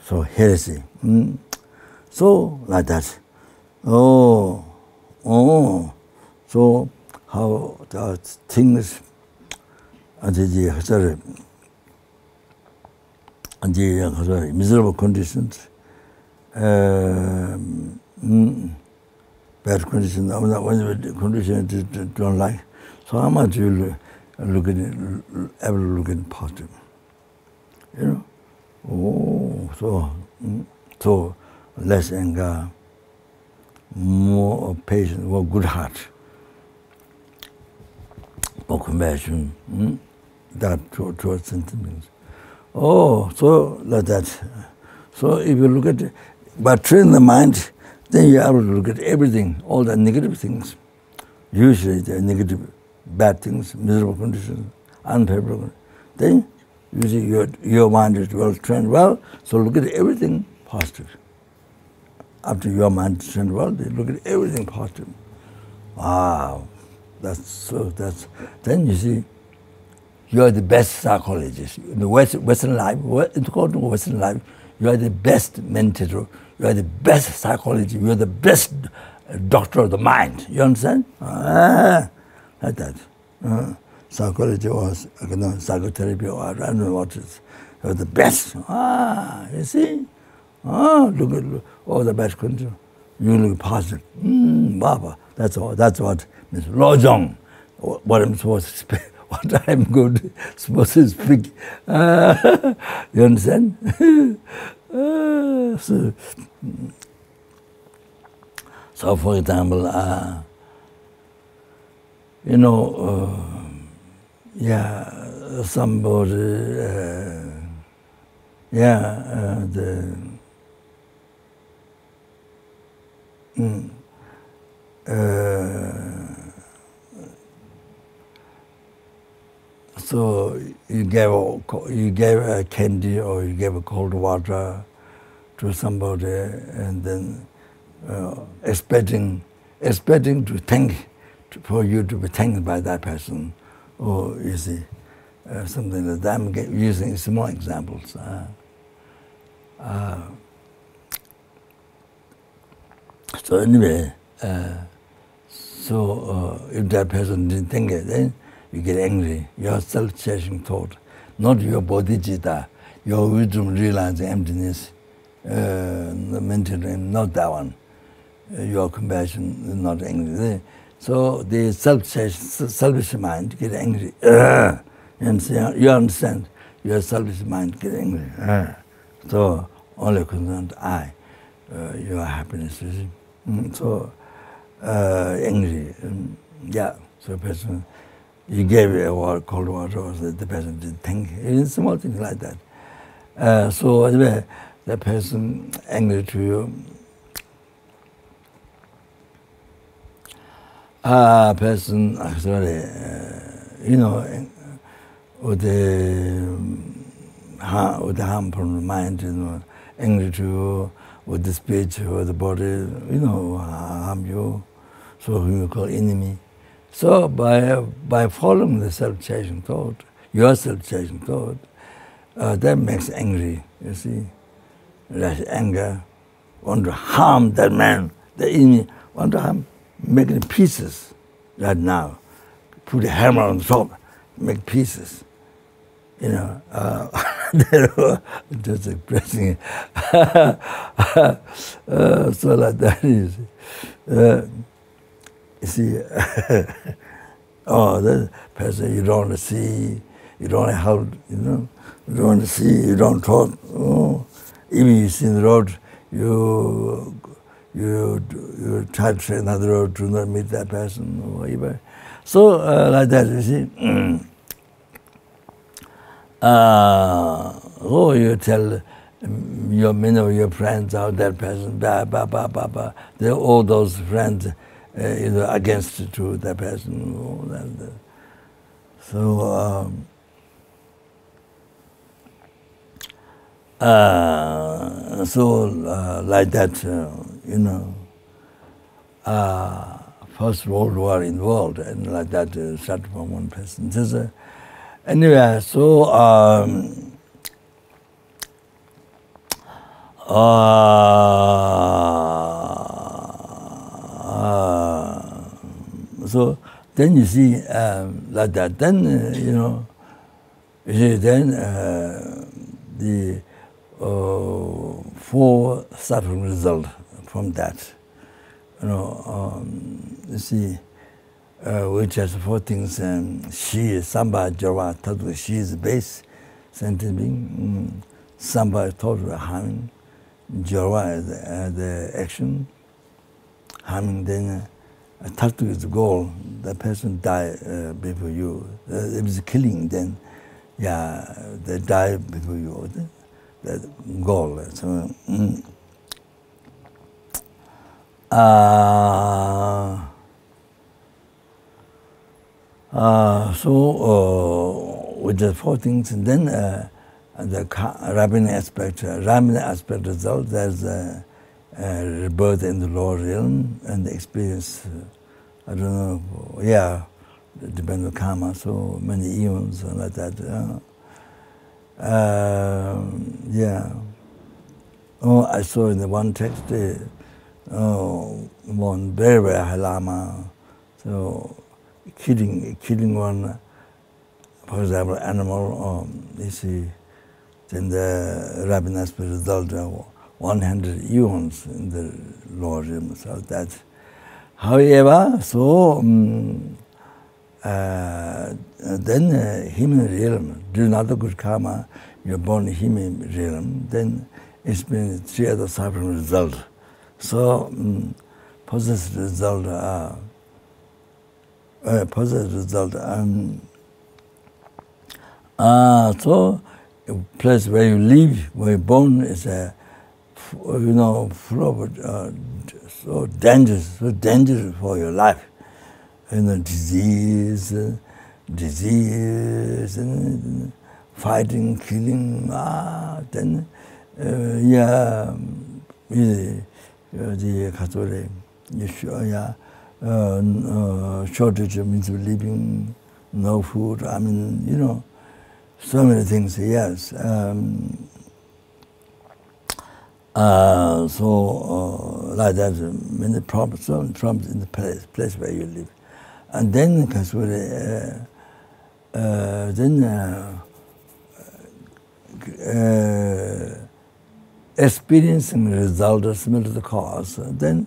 So heresy. So like that. So how the things the miserable conditions, bad conditions, conditions you don't like. So how much you look at it, ever look at positive? You know? So less anger, more patience, more good heart, more compassion, that towards sentiments. So like that. So if you look at it, but train the mind, then you have to look at everything, all the negative things. Usually the negative, bad things, miserable conditions, unfavorable. Then usually your mind is well trained well, so look at everything positive. After your mind is trained well, they look at everything positive. Wow, then you see, you are the best psychologist. In the Western life, according to Western life, you are the best meditator, you are the best psychologist, you are the best doctor of the mind. You understand? Like that. Psychology or psychotherapy or I don't know what it is. You are the best. You see? Look at all the best conditions. You look positive. Baba. That's what Miss Lojong. What I'm supposed to speak. What I'm supposed to speak. You understand? So for example, somebody, so you gave a candy or you gave a cold water to somebody, and then expecting to thank for you to be thanked by that person, or you see something like that. I'm using small examples. So anyway, if that person didn't think it, then you get angry. Your self-chasing thought, not your bodhicitta, your wisdom realizing emptiness, the mental, not that one. Your compassion is not angry. So the selfish mind get angry. You understand? Your selfish mind get angry. So only concerned I, your happiness. So angry. So person, you gave a cold water, or the person didn't thank you. Small things like that. So anyway, the person angry to you. Person actually, with the harm from the mind, angry to you, with the speech or the body, harm you. So who you call enemy. So by following the self-chasing thought, your self-chasing thought, that makes angry. You see, that anger, want to harm that man, the enemy, want to harm. Make it pieces right now. Put a hammer on the top, make pieces. Just expressing it. So like that is. You see, that person you don't want to see, you don't want to help, you don't want to see, you don't talk. Even you see the road, you try to take another road to not meet that person or whatever. So like that, you see. You tell many of your friends out that person, they're all those friends against to that person. So like that, First World War in the world, and like that started from one person. Anyway, so so then you see like that. Then you see then the 4 suffering result from that. You see, which has 4 things. She, Samba, Java, Tatu. She is the base, sentient being. Samba is total harming. Java is the action. Harming, then Tatu is the goal. The person die before you. If it's killing, then they die before you. The goal. So, with the 4 things, and then the rabbinic aspect result, there's rebirth in the lower realm and the experience. I don't know. It depends on karma. So many eons and like that. I saw in the one text. One very, very high Lama, so killing one, for example, animal, you see, then the rabbin aspect result 100 eons in the lower realm. So that, however, so then human realm, do not good karma, you're born in human realm, then experience 3 other suffering results. So, positive result, so a place where you live, where you're born, is full of so dangerous for your life. Disease, and fighting, killing, then the Catholic, shortage of means of living, no food. I mean, so many things. Yes. Like that, many problems in the place where you live, and then experiencing the result is similar to the cause. Then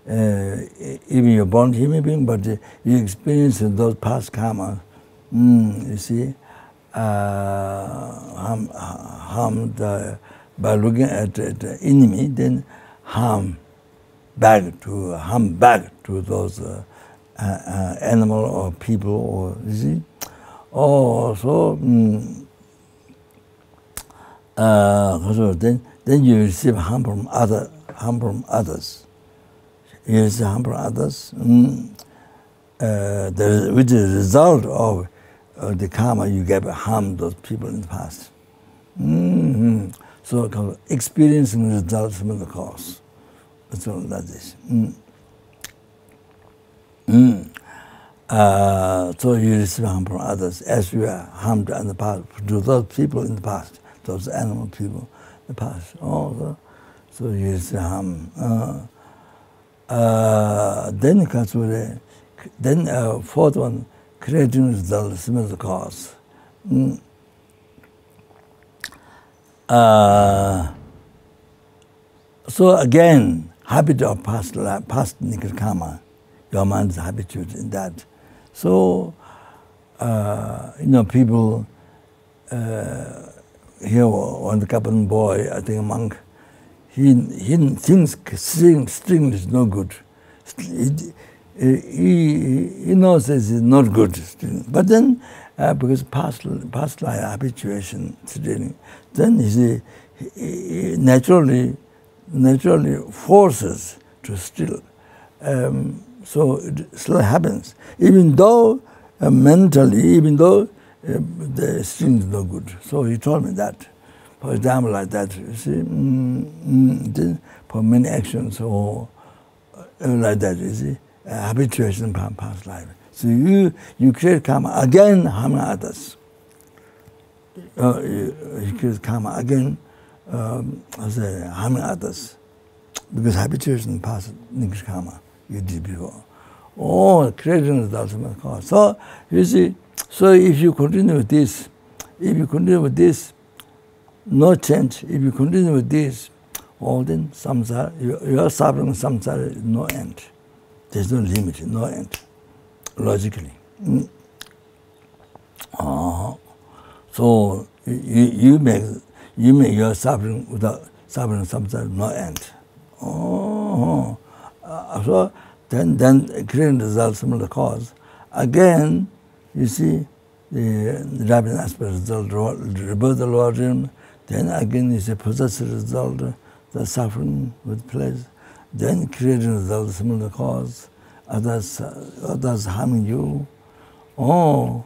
even you're born human being, but you experience those past karma. You see, harmed by looking at the enemy, then harm back to those animal or people, or you see. Then you receive harm from others. You receive harm from others, which is a result of the karma you gave harm those people in the past. So experiencing results from the cause. It's all like this. So you receive harm from others as you are harmed in the past to those people in the past, those animal people in the past. So you receive harm. Then comes with fourth one, creating results similar to the cause. So again, habit of past nikar karma, your mind is habituated in that. So, people here on the Kopan boy, I think a monk, he thinks string is no good. He knows it's not good, but then because past life habituation, then he naturally forces to steal. So it still happens, even though mentally, the string is no good. So he told me that. For example, like that, you see, for many actions or like that, you see, habituation from past life. So you create karma again, harming others. You create karma again, harming others, because habituation past negative karma you did before. Oh, creating is the ultimate cause. So you see, so if you continue with this, no change. If you continue with this, all then samsara, you are suffering samsara, no end. There's no limit, no end, logically. So you make your suffering without suffering samsara, no end. So then creating results from the cause. Again, you see, the rapid aspect result, rebirth the lower realm. Then again is a possessive result, the suffering with pleasure. Then creating result, similar cause, others harming you. You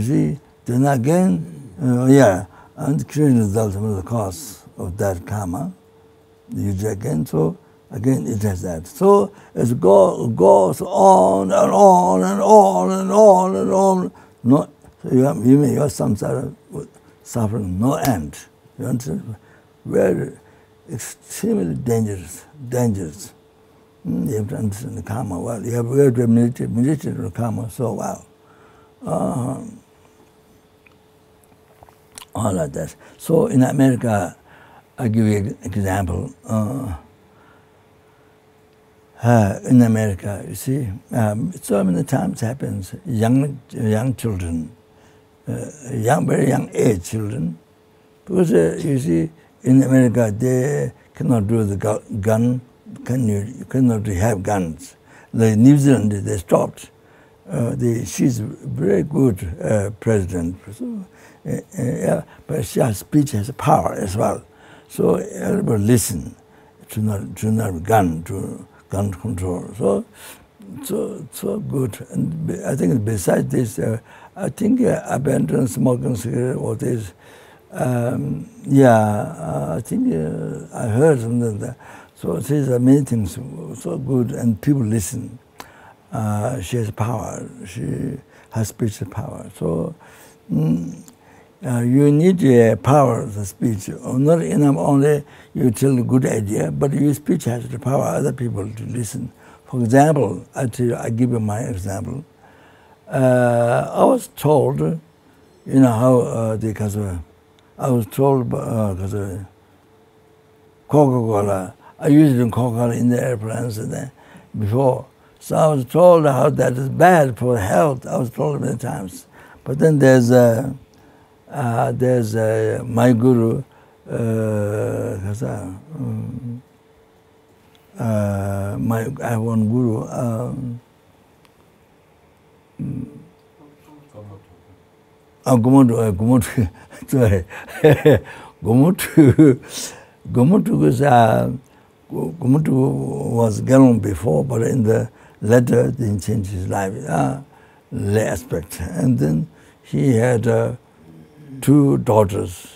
see, then again, and creating result, similar cause of that karma. You do again, so again it has that. So it goes on and on and on and on and on. No, so you may have samsara suffering no end. You understand? Very extremely dangerous. You have to understand the karma well. You have to meditate on the karma so well. All like that. So in America, I give you an example. In America, you see, so many times happens. Young children, very young age children, because you see, in America they cannot do the gun. Cannot have guns. Like New Zealand, they stopped. She's very good president, so, but her speech has power as well. So everybody listen to not gun control. So good. And I think besides this, I think abandon smoking cigarette or this. I think I heard something like that. So it says many things so good, and people listen. She has power. Her speech has power. So you need power of the speech. Not enough only you tell a good idea, but your speech has to power other people to listen. For example, I give you my example. I was told, how I was told because Coca-Cola. I used Coca-Cola in the airplanes before. So I was told how that is bad for health. I was told many times. But then there's my guru, I have one guru. Gomutu was Ganon before, but in the later they changed his life, lay aspect. And then he had 2 daughters.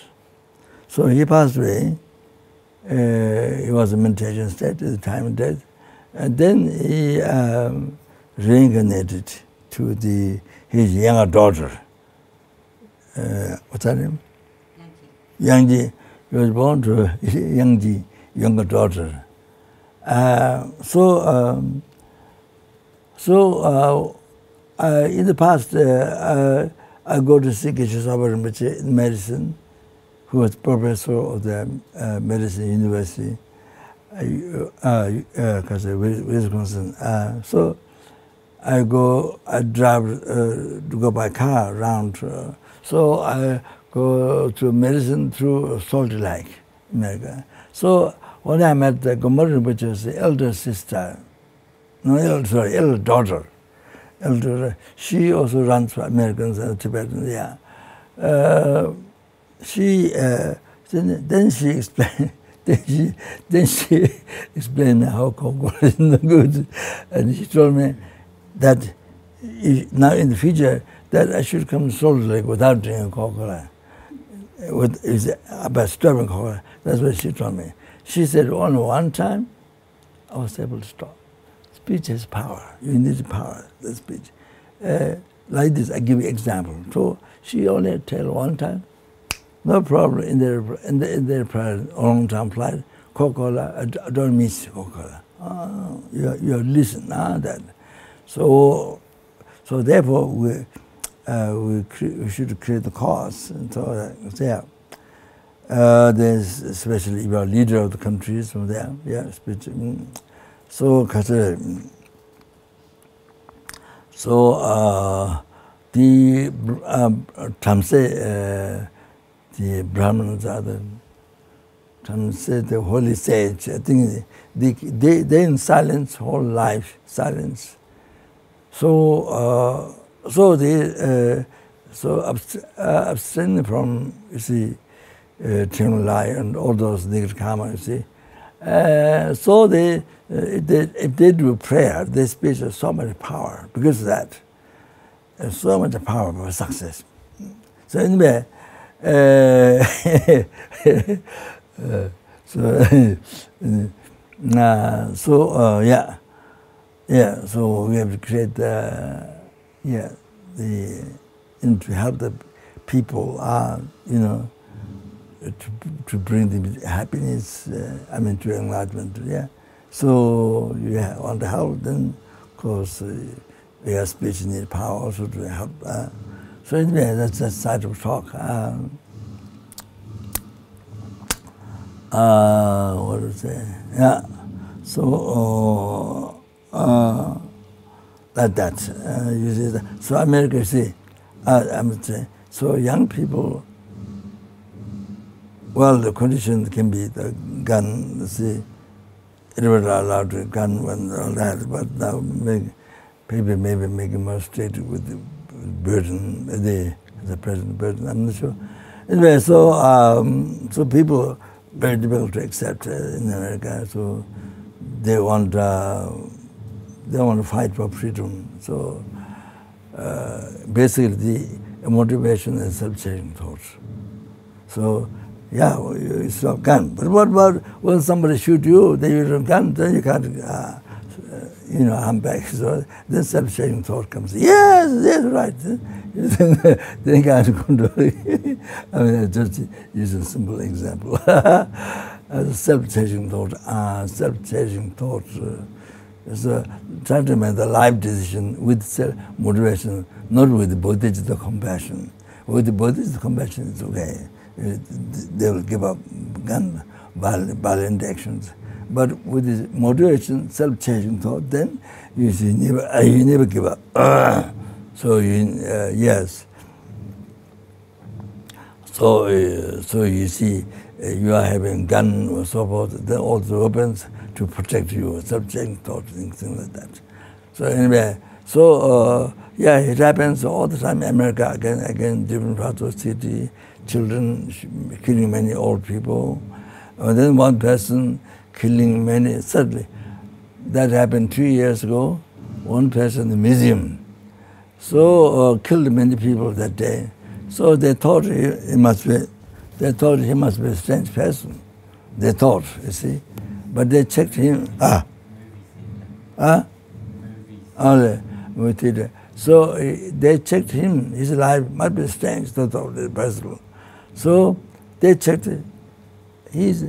So he passed away. He was in meditation state at the time of death. And then he reincarnated to his younger daughter. What's her name? Yangji. He was born to Yangji, younger daughter. In the past, I go to see Zopa Rinpoche in medicine, who was professor of the medicine university, Wisconsin. So I drive to go by car around. So I go to medicine through Salt Lake, America. So when I met the Kopan Rinpoche's elder sister, elder daughter. She also runs for Americans and Tibetans. Then she explained. Then she explained how Coca-Cola is no good, and she told me that now in the future that I should come to Salt Lake without drinking Coca-Cola, by stopping Coca-Cola. That's what she told me. She said only one time I was able to stop. speech has power. You need power, the speech. Like this, I give you example. So she only tell one time, no problem. In their prayer, long-term flight, Coca-Cola, I don't miss Coca-Cola. You listen, that. So therefore we should create the cause. And so there's especially about leader of the countries from there. Yeah, speech. So the Tamse, the Brahmanas are the holy sage. I think they in silence, whole life silence. So they abstain from, you see, eternal life and all those negative karma, you see. So if they do prayer, their speech has so much power because of that. There's so much power for success. So anyway, so we have to create to help the people, to bring them happiness, to enlightenment, yeah. So you want to help them, of course, your speech needs power also to help. So anyway, that's the side of talk. What to say? Yeah. So like that. You see that. So America, you see, I'm saying. So young people. Well, the condition can be the gun. You see, everybody allowed to gun and all that, but now people maybe making more straight with the burden, the present burden. I'm not sure. Anyway, so people very difficult to accept in America. So they want to fight for freedom. So basically, the motivation is self-changing thoughts. So yeah, you stop gun. But what about when somebody shoot you? Then you don't gun. Then you can't. I'm back. So then self-changing thought comes. Yes, right. Then you can't control it. I just use a simple example. Self-changing thought. Self-changing thought is trying to make the life decision with self-motivation, not with the Buddhist compassion. With the Buddhist compassion, it's okay. They will give up gun, violent actions. But with this moderation, self-changing thought, then you see, you never give up. So yes. So you see, you are having gun or so forth. Then all the weapons to protect you, self-changing thought, things like that. So anyway, it happens all the time in America. Again, different parts of the city, children killing many old people, and then one person killing many. Suddenly, that happened 2 years ago. One person in the museum, killed many people that day. So they thought he must be a strange person. They thought, you see, but they checked him. So they checked him. His life must be strange. They thought it possible. So they checked it. He's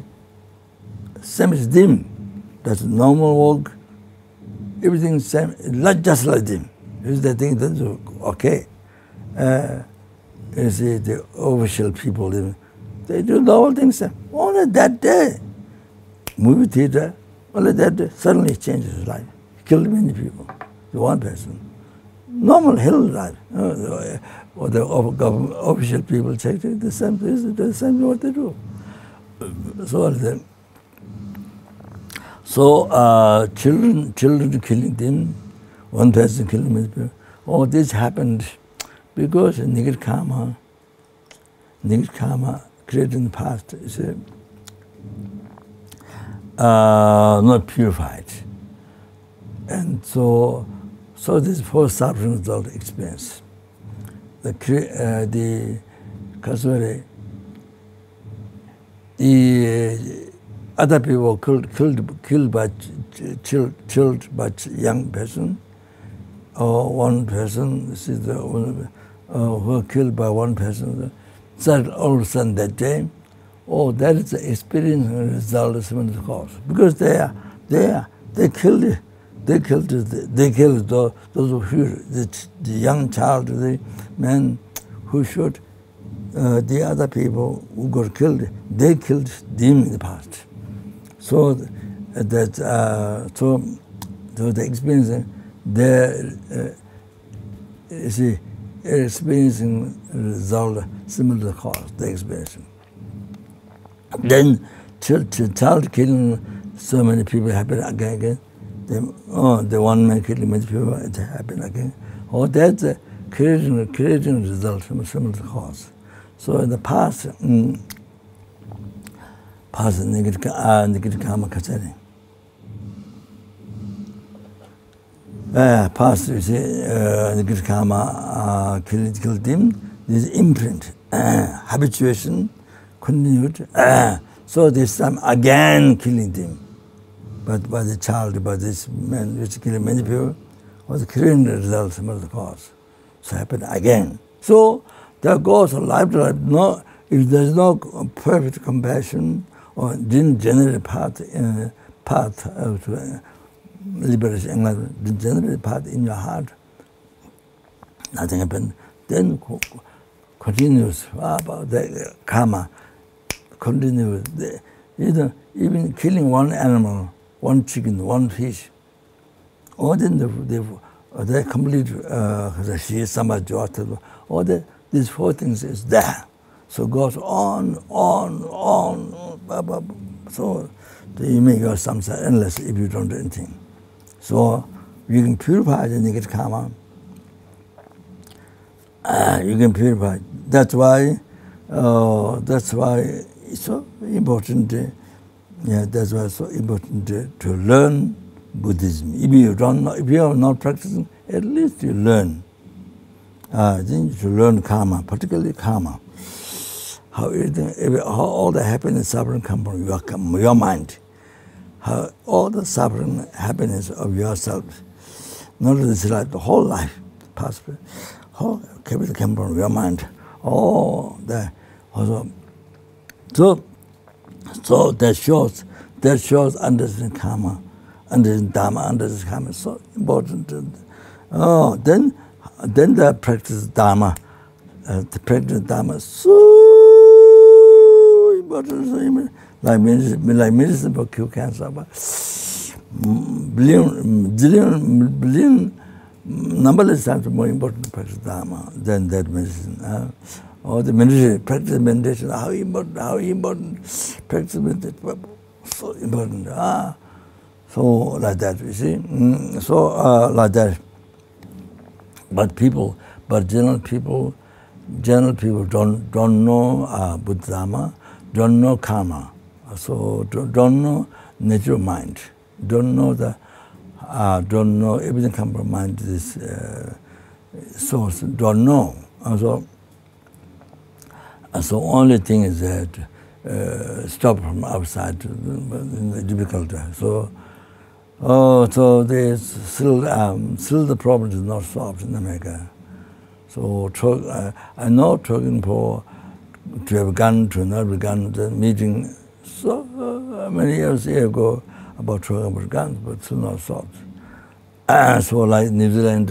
same as them. That's normal walk. Everything same, just like them. They think that's okay. You see, the official people, they do the whole thing same. Only that day, movie theater, only that day, suddenly he changed his life. He killed many people. The one person. Normal hill life. Or the official people checked it, the same what they do. So children killing them, one person killing many people. Oh, this happened because negative karma created in the past is not purified. And so this four suffering result experience. The Kaswari, other people killed by young person, or one person who killed by one person. So all of a sudden that day, that is the experience result of the cause, because they killed those who the young child, the man who shot the other people who got killed. They killed them in the past. So that so the experience they experiencing result similar to cause the experience. Then child killing so many people happen again. The one man killing many people, it happen again. That's a creating result from similar to cause. So in the past negative karma kachari. Past, you see, negative karma killed them. This imprint, habituation continued. So this time again killing them. But by the child, by this man which killed many people, was creating the result similar to the cause. So happened again. So that goes from life to life. No, if there's no perfect compassion or didn't generate path of liberation, didn't generate path in your heart, nothing happened. Then continues about the karma, continues. Even killing one animal, one chicken, one fish, or then they complete these four things is there. So goes on. So you make your samsara endless if you don't do anything. So you can purify the negative karma. You can purify. That's why it's so important. That's why it's so important to learn Buddhism. If you are not practicing, at least you learn. Then you learn karma, particularly karma. How all the happiness, suffering come from your mind. How all the suffering, happiness of yourself, not this life, the whole life, past, whole everything come from your mind. That also. So that shows understanding karma, understanding dharma, understanding karma is so important. Then the practice dharma. The practice dharma is so important. Like medicine for cure cancer, but billion, numberless times more important to practice dharma than that medicine. Or the meditation, practice meditation, how important practice meditation, so important. So like that, you see. Like that. But general people don't know Buddha Dharma, don't know karma, so don't know natural mind, don't know everything comes from mind. This source don't know. So only thing is that stop from outside, difficult. So they still the problem is not solved in America. So I know talking to have gun, to not have gun, the meeting so many years ago about talking about guns, but still not solved. So like New Zealand,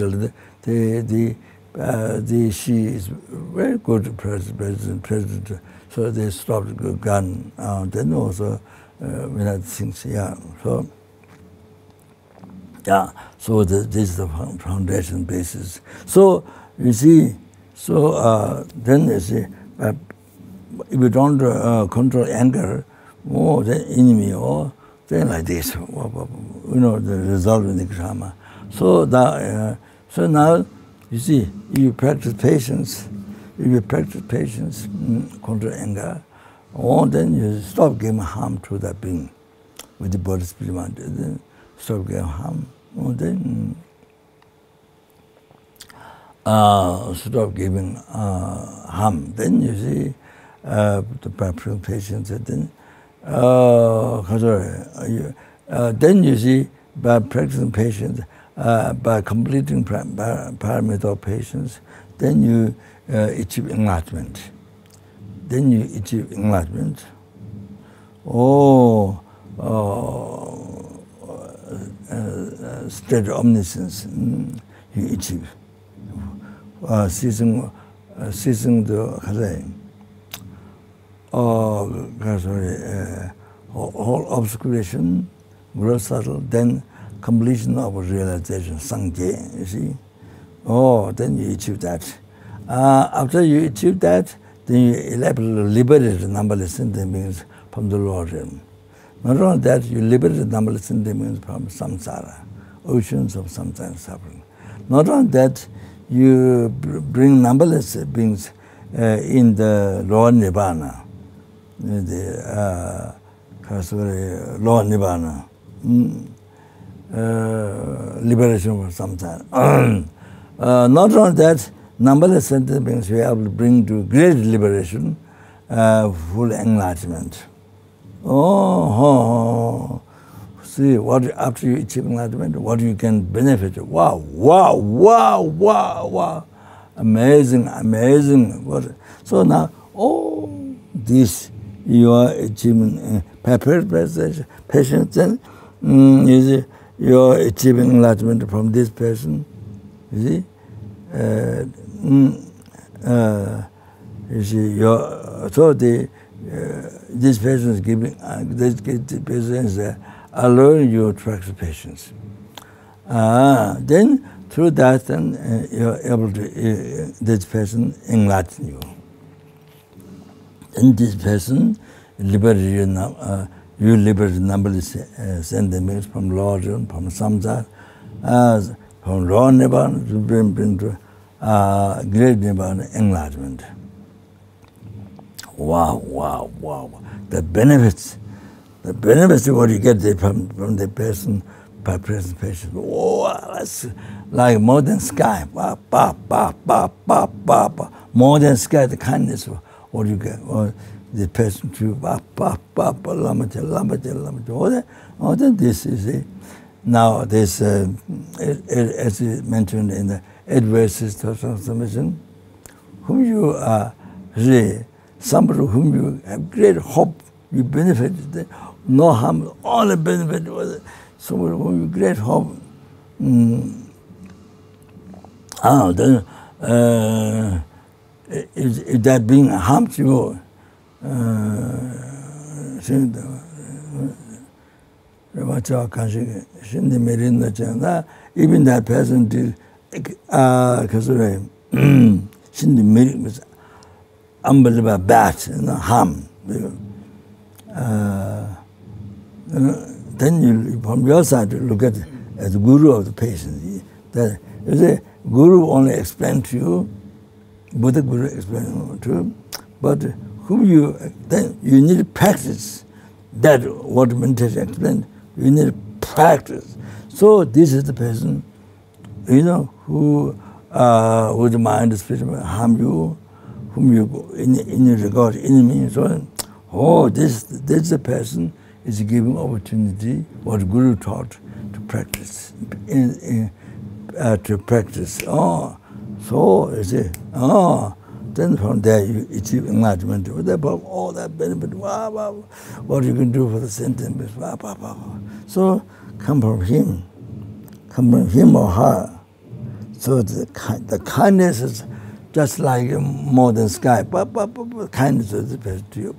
she is very good president. So they stopped the gun. Then also United Things, So this is the foundation basis. So you see, then you see, if you don't control anger, the enemy, or then like this, the result of the karma. So now, you see, if you practice patience, control anger, then you stop giving harm to that being with the body, spirit, mind. Then stop giving harm. Then stop giving harm. Then you see the practical patience. Then then you see, by practicing patience, by completing parameter of patience, then you achieve enlightenment. Then you achieve enlightenment. State of omniscience, you achieve. Ceasing the whole obscuration, gross subtle, then completion of realization, sangye, you see. Then you achieve that. After you achieve that, then you liberate the numberless sentient beings from the lower realm. Not only that, you liberate the numberless sentient beings from samsara, oceans of samsara suffering. Not only that, you bring numberless beings in the lower nirvana, the lower nirvana, liberation from samsara. Not only that, numberless sentient beings we are able to bring to great liberation, full enlightenment. See, what after you achieve enlightenment, what you can benefit. Wow. Amazing. So now, this you are achieving patience, then you are achieving enlightenment from this person. You see? This person is giving, this person is allowing you to practice patience. Then through that, then you're able to, this person enlighten you. And this person liberate you liberate numberless sentient beings from lower realm, from samsara, from lower nirvana to bring to great nirvana enlightenment. Wow. The benefits of what you get from the person by present patience. That's like more than sky. More than sky, the kindness of what you get. Or the person to Lama. All that this is it. Now this, as mentioned in the 8 verses of transformation, whom you are really, somebody whom you have great hope, you benefit, no harm, only benefit was somebody whom you great hope. Then if that being harms you, even that person did unbelievable bad, harm. Then you, from your side, look at as the guru of the patient. That you say, guru only explained to you, Buddha guru explained to you, but whom then you need to practice that what meditation explained. You need to practice. So this is the person, who with mind is harm you, whom you in regard enemy and so on. This is the person is giving opportunity what Guru taught to practice. To practice. So you see. Then from there you achieve enlightenment. About all that benefit. What you can do for the sentient. So come from him or her. So the kindness is just like more than sky. Kindness is the person to you.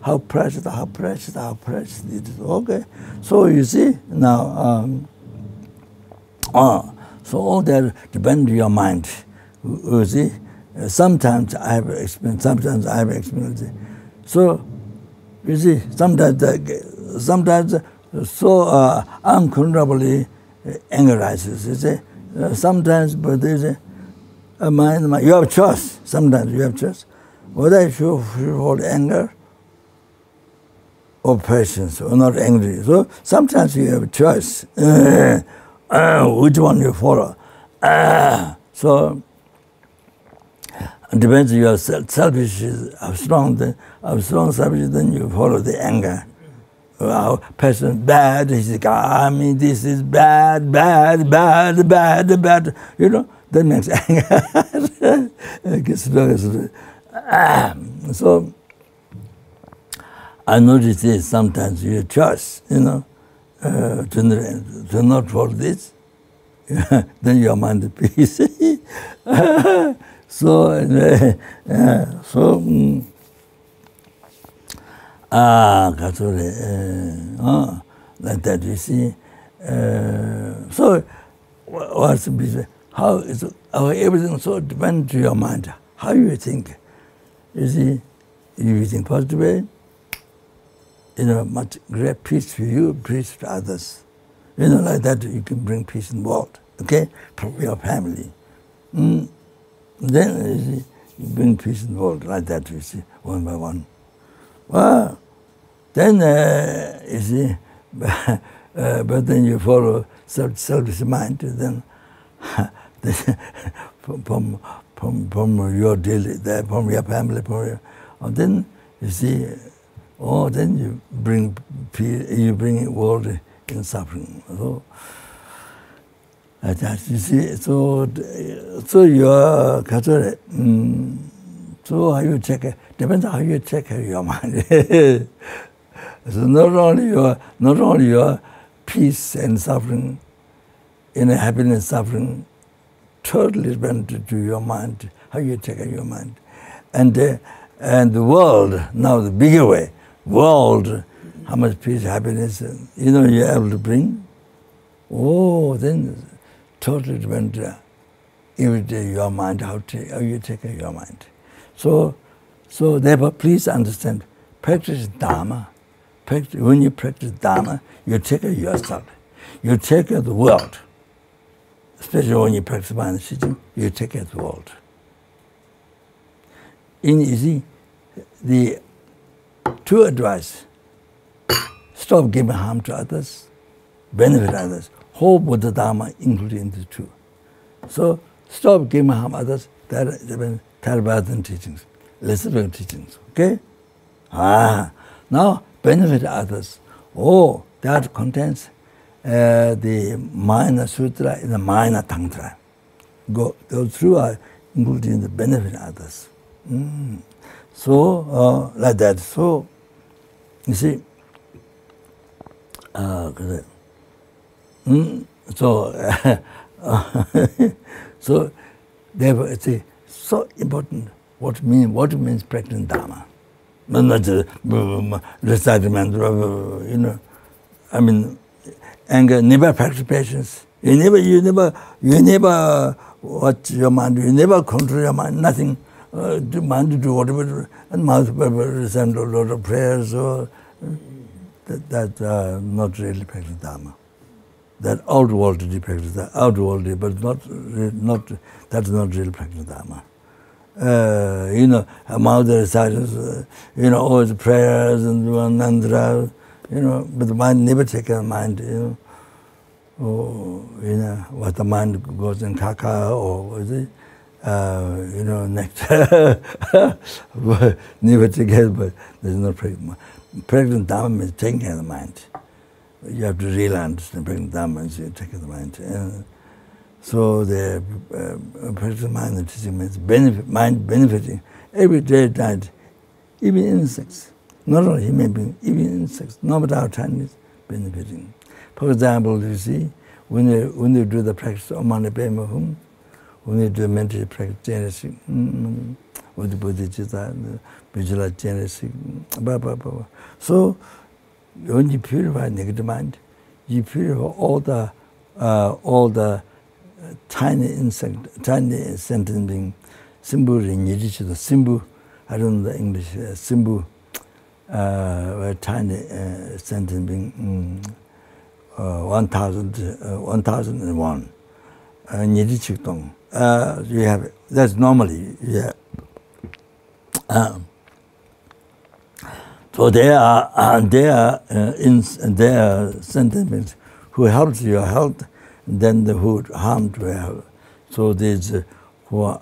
How precious it is. Okay. So you see now. So all that depends on your mind. You see, sometimes I have experience. Sometimes I have experience. So you see, sometimes so uncontrollably anger rises. You see. Sometimes, but there's you have choice. Sometimes you have choice. Whether you should hold anger or patience or not angry. So sometimes you have a choice. Which one you follow. So depends on your selfish, how strong selfish, then you follow the anger. Our person bad, he says, I mean, this is bad, bad, bad, bad, bad. You know, that makes anger. So I notice this sometimes you choice, you know, to not follow this, then your mind is peace. Like that, you see. So, what's the how is everything so depends on your mind? How you think? You see, if you think positive way, you know, much great peace for you, peace to others. You know, like that, you can bring peace in the world, okay, for your family. Then, you see, you bring peace in the world, like that, you see, one by one. Well, then, you see, but then you follow selfish mind, then from your daily, from your family, and then you see, then you bring peace, you bring world in suffering. So, like that, you see, so you are so how you check it, depends on how you check your mind. So not only your peace and suffering, happiness, suffering, totally depends to your mind, how you check your mind. And the world, now the bigger way, world, how much peace, happiness, you know, you're able to bring. Then totally depends every day your mind, how you take care of your mind. So therefore, please understand, practice Dharma. When you practice Dharma, you take care of yourself. You take care of the world. Especially when you practice mind teaching, you take care of the world. You see, the two advice, stop giving harm to others, benefit others. Whole Buddha Dharma included in the two. So stop giving harm to others, that is Theravada teachings, lesser teachings, okay? Now benefit others. That contains the Minor Sutra and the Minor Tantra. Those two are included in the benefit others. So, like that. So, you see, so therefore it's so important what means practicing Dharma. Not just recitement, you know. I mean, anger, never practice patience. You never watch your mind, you never control your mind, nothing. Mind to do whatever, and mouth recite a lot of prayers, or that not really practice Dharma. That outwardly practice, outwardly, but that's not really practice Dharma. You know, mouth recitals, you know, always prayers and mantra, you know, but the mind never take care of mind, you know. You know, what the mind goes in caca, or is it? You know, nectar, never together, but there's no practice. Practicing Dharma means taking care of the mind. You have to really understand practicing Dharma means you take care of the mind. So the practicing mind and teaching means mind benefiting every day, night, even insects. Not only human beings, even insects, no matter how tiny, benefiting. For example, you see, when you do the practice of Manipema, when you do mental practice, Genesis, with the Buddhist, visual Genesis, So, when you purify negative mind, you purify all the tiny insect, tiny sentient being, Simbu Rinpoche, the Simbu, I don't know the English, Simbu, tiny sentient being, 1001. Nidhi you have that's normally, yeah. So there are sentiments who helps your health, and then the who harm to your health. So there's who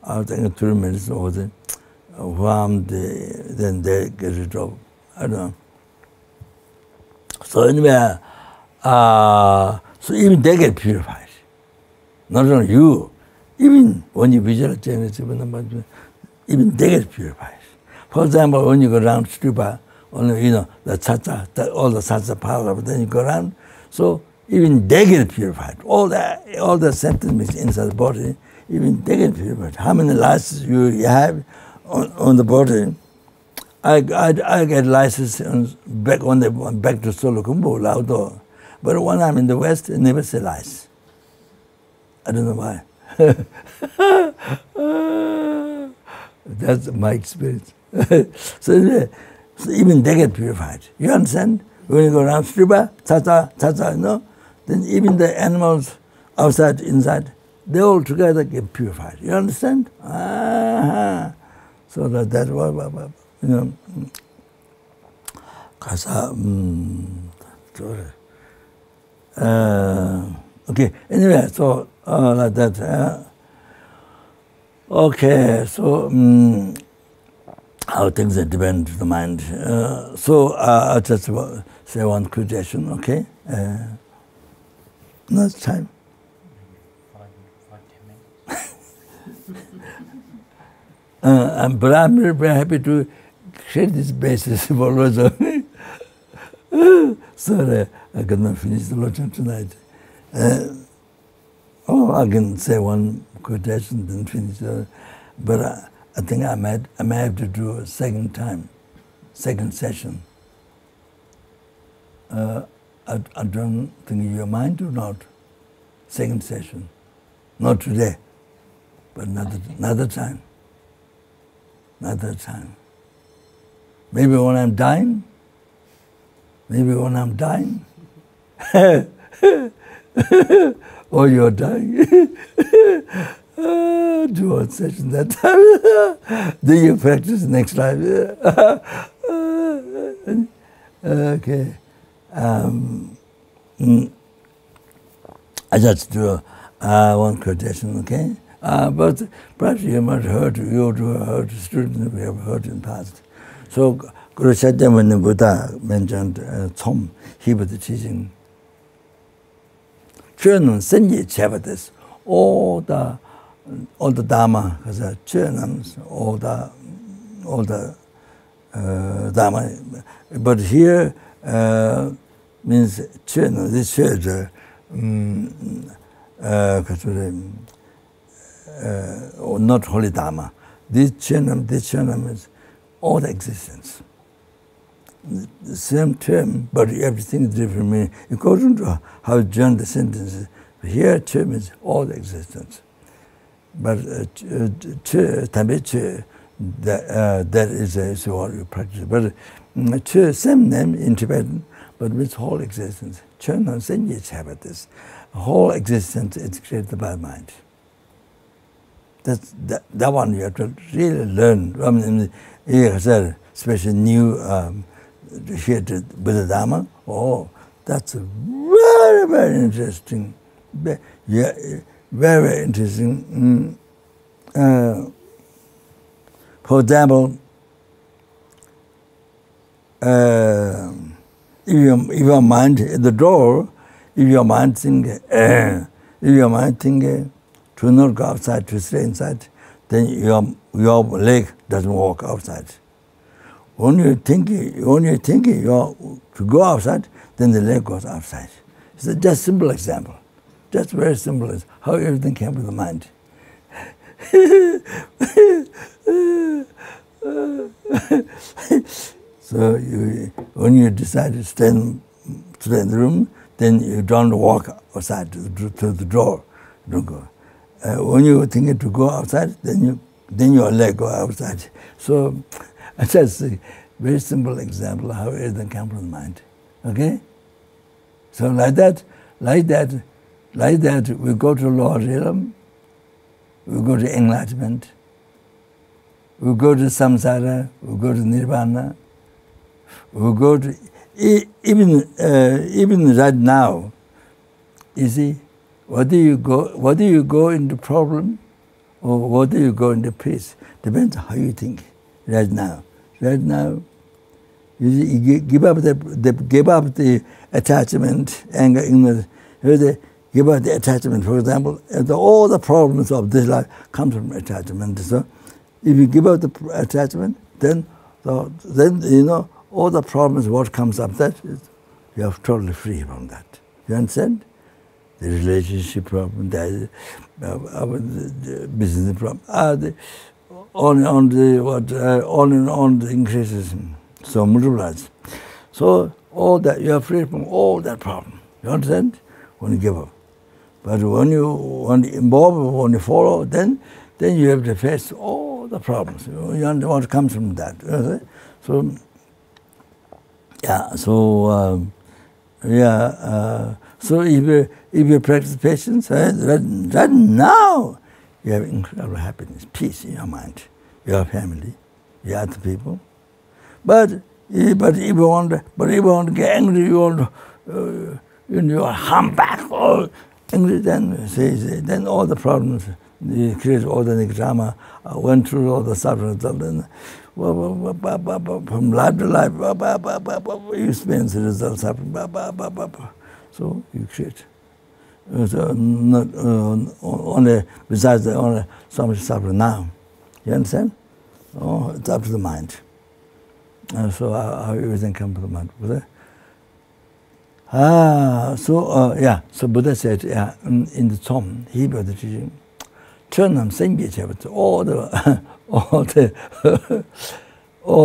I think 3 minutes or the then they get it off. I don't know. So anyway, so even they get purified. Not only you, even when you visualize even they get purified. For example, when you go around stupa, only the sattva, all the sattva power, but then you go around, so even they get purified. All the sentiments inside the body, even they get purified. How many licenses you have on the body? I get license back to Solo Kumbo, Laudo. But when I'm in the West, I never say lies. I don't know why. That's my experience. So even they get purified. You understand? When you go around Striba, tata, then even the animals outside, inside, they all together get purified. You understand? So that's what, okay, anyway, so like that. Okay, so how things are depend to the mind. So I'll just say one quotation, okay? Next time. 5-10 minutes. But I'm very happy to create this basis for Rosa. Sorry, I could not finish the lecture tonight. I can say one quotation, then finish. But I think I may have to do a second session. I don't think you mind or not. Second session, not today, but another time. Another time. Maybe when I'm dying. Or you're dying. Do one session that time. Then you practice next time. Okay. I just do one quotation, okay? But perhaps you might have heard, students we have heard in the past. So Guru Satyam, when the Buddha mentioned Tsom, he was teaching Chönam Senji Chavadis, all the Dharma, because Chönam, all the Dharma. But here means Chönam, this church, not holy Dharma. This Chönam is all existence. The same term, but everything is different meaning. According to how you join the sentences, here term is all existence. But that is what you practice. But same name in Tibetan, but with whole existence. Chönam Senji Chavadis. Whole existence is created by mind. That one you have to really learn. I mean, especially new here to Buddha Dharma. Oh, that's very, very interesting. Yeah, very, very interesting. For example, if your mind at the door, if your mind thinking to not go outside, to stay inside, then your leg doesn't walk outside. When you're thinking to go outside, then the leg goes outside. It's just simple example. Just very simple as how everything came to the mind. So when you decide to stay in the room, then you don't walk outside to the door. Don't go. When you're thinking to go outside, then your leg go outside. So that's a very simple example of how everything comes from the mind. Okay? So like that, we go to lower realm, we go to enlightenment, we go to samsara, we go to nirvana, we go to even right now. You see, whether you go into problem or whether you go into peace, depends on how you think right now. Right now, you give up the attachment, anger, ignorance. Give up the attachment. For example, all the problems of this life come from attachment. So, if you give up the attachment, then you know all the problems. What comes up that you are totally free from that. You understand? The relationship problem, the business problem, on the increases, so multiplies. So all that you are free from all that problem. You understand? When you give up, but when you involve, when you follow, then you have to face all the problems. You understand what comes from that. So yeah. So so if you practice patience, right now, you have incredible happiness, peace in your mind, your family, your other people. But if you want to get angry, you want to harm back or angry, then all the problems, you create all the drama, went through all the suffering, then from life to life, you experience the results suffering, so you create. So not only besides only so much suffering now. You understand? Oh, it's up to the mind. So how everything comes to the mind. So Buddha said, in the Tom, Hebrew teaching, turn them same all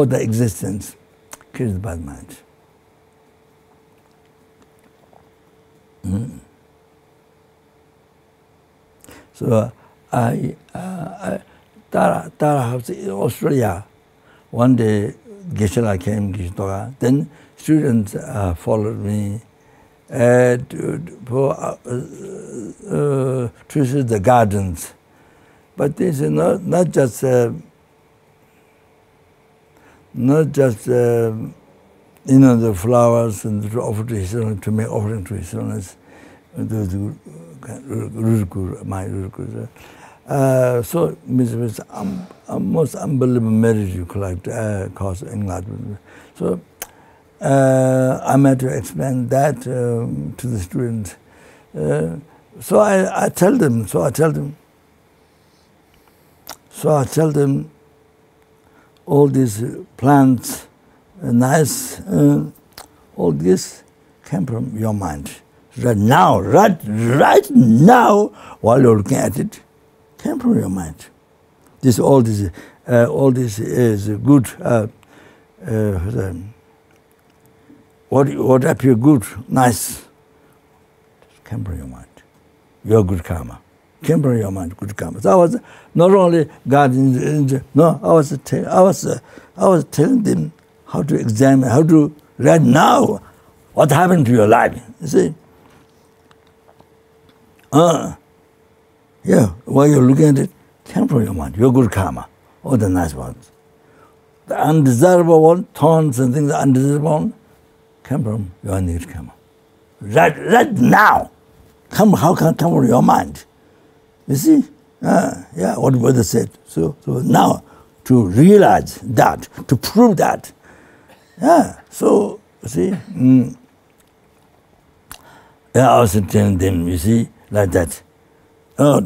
the existence created by the mind. So Tara House in Australia. One day Geshe-la came, then students followed me to see the gardens. But this is not just the flowers and to offer to his own, to make offering to his own, my Guru. So it's most unbelievable marriage you collect cause enlightenment. So I had to explain that to the students. So I tell them all these plants, nice, all this came from your mind. Right now, while you're looking at it, came from your mind. All this is good. What appears good, nice, came from your mind. Your good karma came from your mind. Good karma. So I was not only guarding. No, I was telling them how to examine, how to right now, what happened to your life. You see. While you're looking at it, came from your mind, your good karma, all the nice ones. The undesirable one, thorns and things, the undesirable one, came from your negative karma. Right now, how can it come from your mind? You see? What Buddha said. So now, to realize that, to prove that. So, you see? I was telling them, you see, like that. So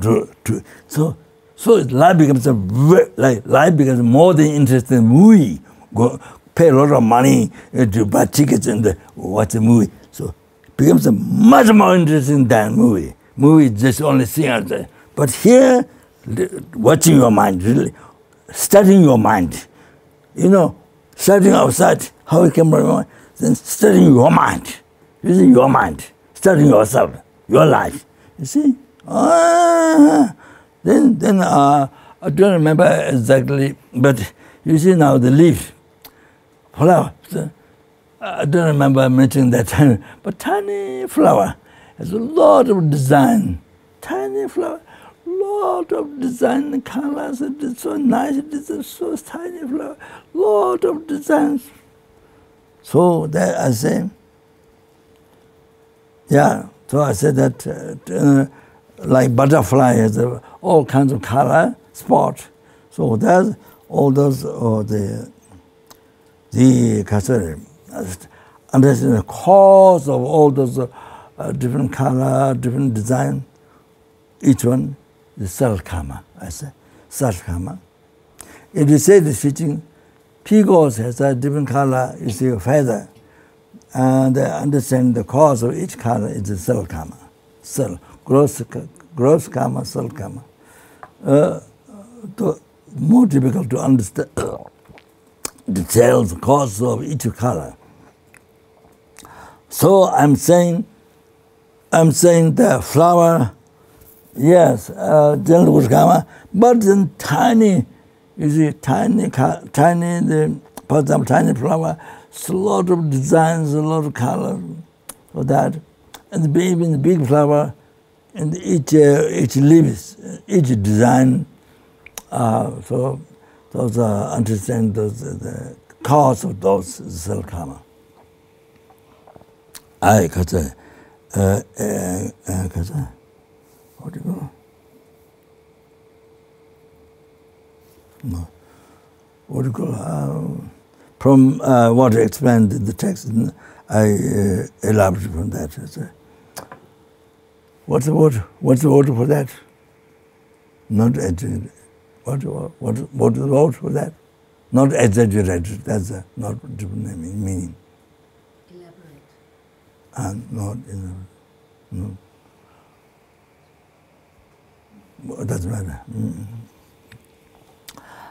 life becomes life becomes more than interesting movie. Go pay a lot of money to buy tickets and watch a movie. So it becomes much more interesting than movie. Movie is just only seeing out there. But here, watching your mind, really studying your mind. Studying outside, how it came from your mind. Then studying your mind, using your mind, studying yourself, your life. You see. Then I don't remember exactly, but you see now the leaf, flower. I don't remember mentioning that time, but tiny flower has a lot of design. Tiny flower, lot of design, colors. It's so nice. It's so tiny flower, lot of designs. So that I say, So I said that. like butterfly has all kinds of color, spot. So that's all those, understand the cause of all those different color, different design. Each one is subtle karma, I say, subtle karma. If you say the teaching, peacock has a different color, you see a feather, and understand the cause of each color is the subtle karma, subtle, gross karma, subtle karma. More difficult to understand details, the cause of each color. So I'm saying the flower, yes, general good karma, but then tiny, you see, tiny, for example, tiny flower, a lot of designs, a lot of color for that, and the baby in the big flower, and each leaves, each design. So those understand the cause of those cell karma. What do you call? No. What do you call? From what I explained in the text, I elaborated from that. What's the word? What's the word for that? Not exaggerated. What is the word for that? Not exaggerated. That's not different meaning. Elaborate. Not no. It doesn't matter.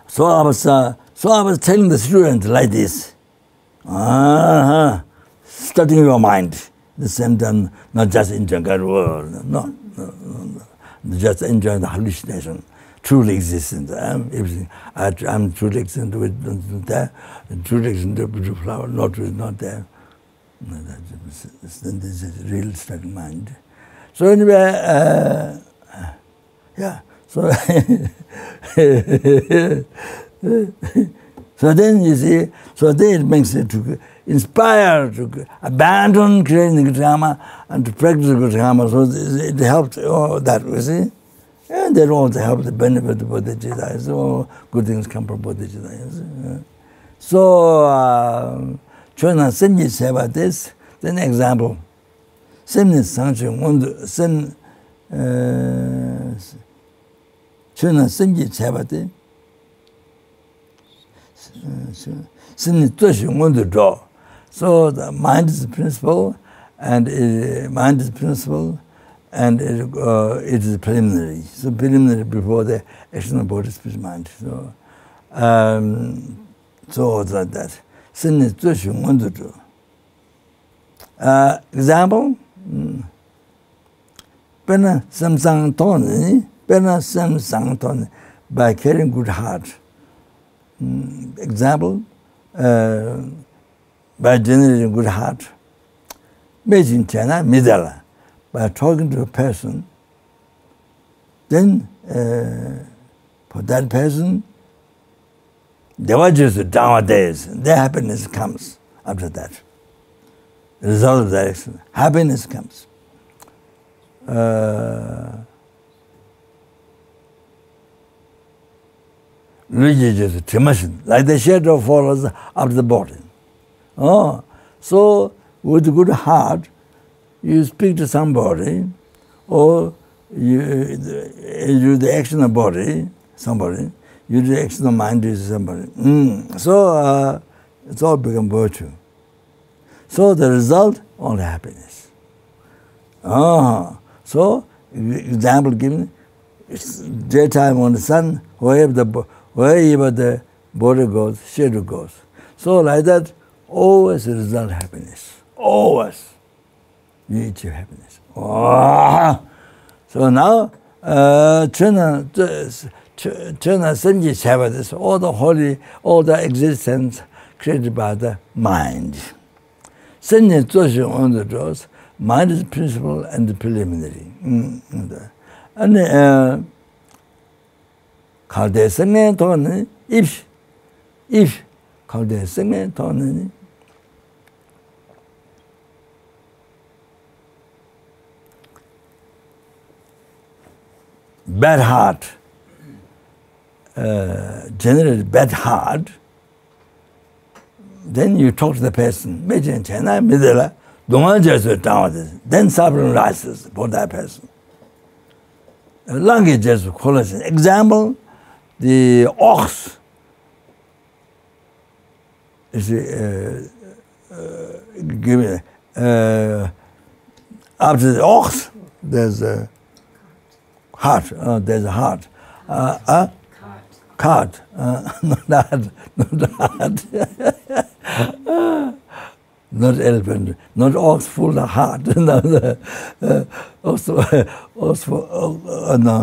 So I was telling the students like this. Studying your mind. The same time, not just enjoying the world. No. Just enjoying the hallucination. Truly existent. Everything. I'm truly existent with there. Truly existent with the flower. Not there. No, this is real state of mind. So anyway, yeah. So so then you see, so then it makes it to inspire, to abandon creating good karma and to practice good karma. So it helps all that, you see. And that also helps the benefit of Bodhicitta. So good things come from Bodhicitta. So, Chona Senji Seva this, then example. Senji Sanchung Mundu, Chona Senji Seva this. Senji Tushung Mundu Draw. So the mind is the principle, and mind is the principle, and it is preliminary. So preliminary before the action of body, speech, mind. So, so it's like that. Sin is tushung undu. Example. Pena samsang toni, by carrying good heart. Example. By generating good heart. Meijin China midala. By talking to a person, then for that person, there was just nowadays, their happiness comes after that. The result of that action, happiness comes. Religious tradition, like the shadow follows after the body. So with a good heart, you speak to somebody, or you do the action of body, somebody, you do the action of mind to somebody. So it's all become virtue. So the result, only happiness. So, example given, it's daytime on the sun, wherever the body goes, shadow goes. So like that, always the result happiness. Always. You eat your happiness. So now, Chena Senji Seva, this all the holy, all the existence created by the mind. Senji Zoshi on the draws, mind is principle and the preliminary. And Kalde Senge Tone, if Kalde Senge Tone, bad heart, generate bad heart, then you talk to the person, then suffering rises for that person. Language is called as an example, the ox is after the ox, there's a heart. There's a heart. Cart. Not heart. Not elephant. Not ox full of heart. No,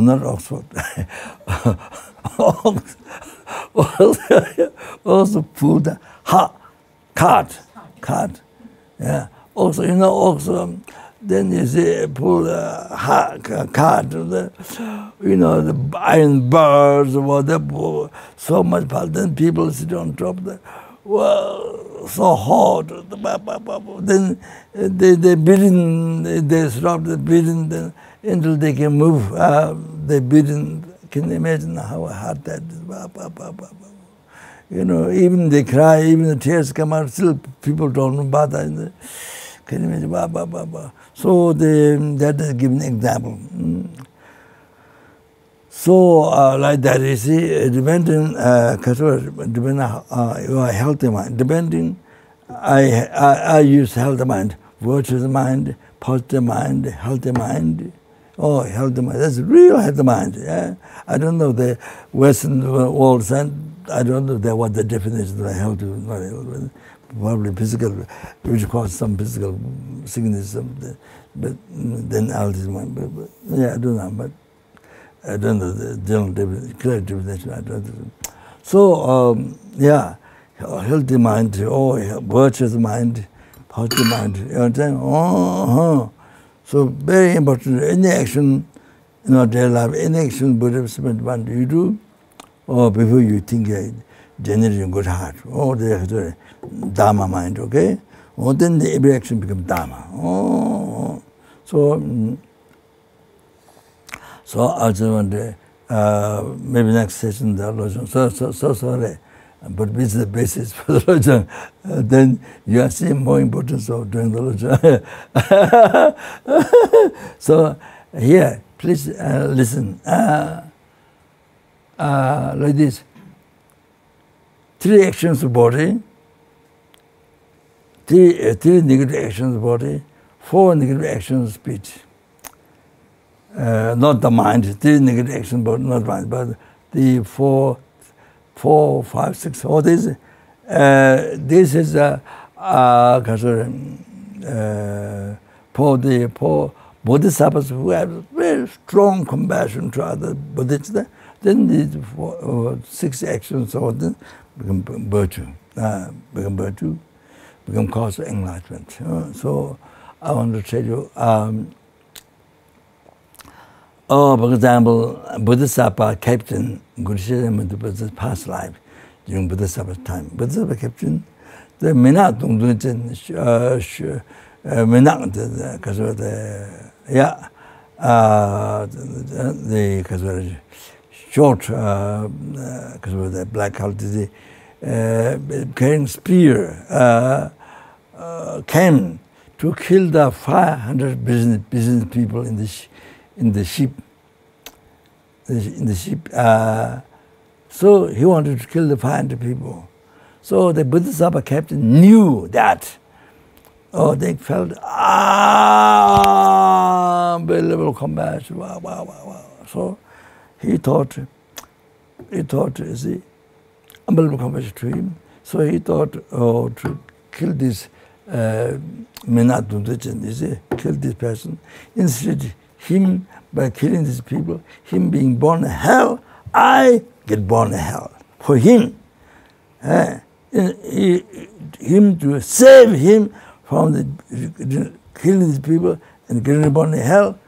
not Oxford. Ox. Also full of heart. Cart. Yeah. Also, also, then you see pull cart, the iron bars or whatever, so much power. Then people sit on top of the, well, so hot. Then they beating, they stop the beating until they can move. They beating. Can you imagine how hard that is? Even they cry, even the tears come out. Still, people don't bother. Can you imagine? So that is given example. So like that, you see, depending, depending your healthy mind. Depending, I use healthy mind, virtuous mind, positive mind, healthy mind. Oh, healthy mind. That's real healthy mind. Yeah? I don't know the Western world. I don't know what the definition of healthy mind. Probably physical, which cause some physical sickness, but then autism. But yeah, I don't know. But I don't know the general clear definition. I don't know. So yeah, healthy mind, virtuous mind, positive mind. You understand? So very important. Any action in our daily life, any action Buddhist want you do, or before you think generating good heart. The Dharma mind, okay? Then every action becomes Dharma. So I just want to, maybe next session, the Lojong. So sorry, but this is the basis for the Lojong. Then you are seeing more importance of doing the Lojong. So here, please listen. Like this. 3 actions of body, 3 negative actions of body, 4 negative actions of speech. Not the mind, 3 negative actions of body, not mind, but the 4, 5, 6, all this. This is for the bodhisattvas who have very strong compassion to other Buddhists. Then these 6 actions or then become virtue, become cause of enlightenment. So I want to tell you, for example, Bodhisattva captain, Buddha's past life during Bodhisattva's time. Bodhisattva captain, the Menat, because of the short, because of the black heart disease, carrying spear, came to kill the 500 business people in the ship. So he wanted to kill the 500 people. So the Bodhisattva captain knew that. They felt unbelievable compassion. Wow. So he thought, see, unbelievable compassion to him. So he thought, to kill this kill this person. Instead, him, by killing these people, him being born in hell, I get born in hell. For him, him to save him from the killing these people and getting born in hell,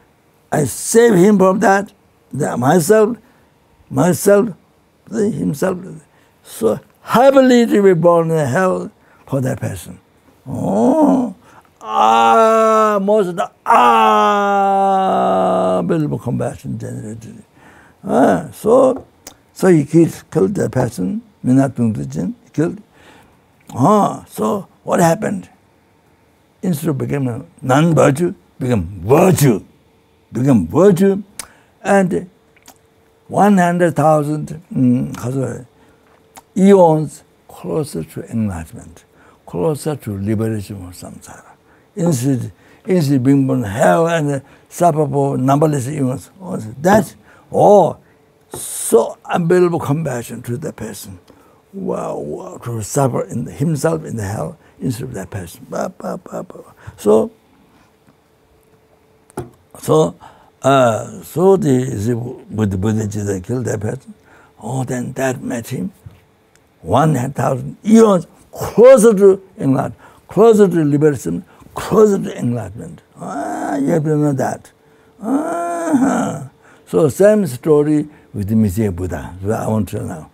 I save him from that myself, himself. So happily to be born in hell for that person. Most of the unbelievable compassion generated. So he killed the person, Minatung killed. So what happened? Instead of becoming non-virtue, become virtue. And 100,000 eons closer to enlightenment, closer to liberation from samsara. Instead being born in hell and suffer for numberless eons. That's so unbelievable compassion to the person. Wow, to suffer himself in the hell instead of that person. So the Buddha Jesus killed that person. Then that made him 100,000 eons closer to enlightenment, closer to liberation, closer to enlightenment. You have to know that. So same story with the Messiah Buddha. So I want to know.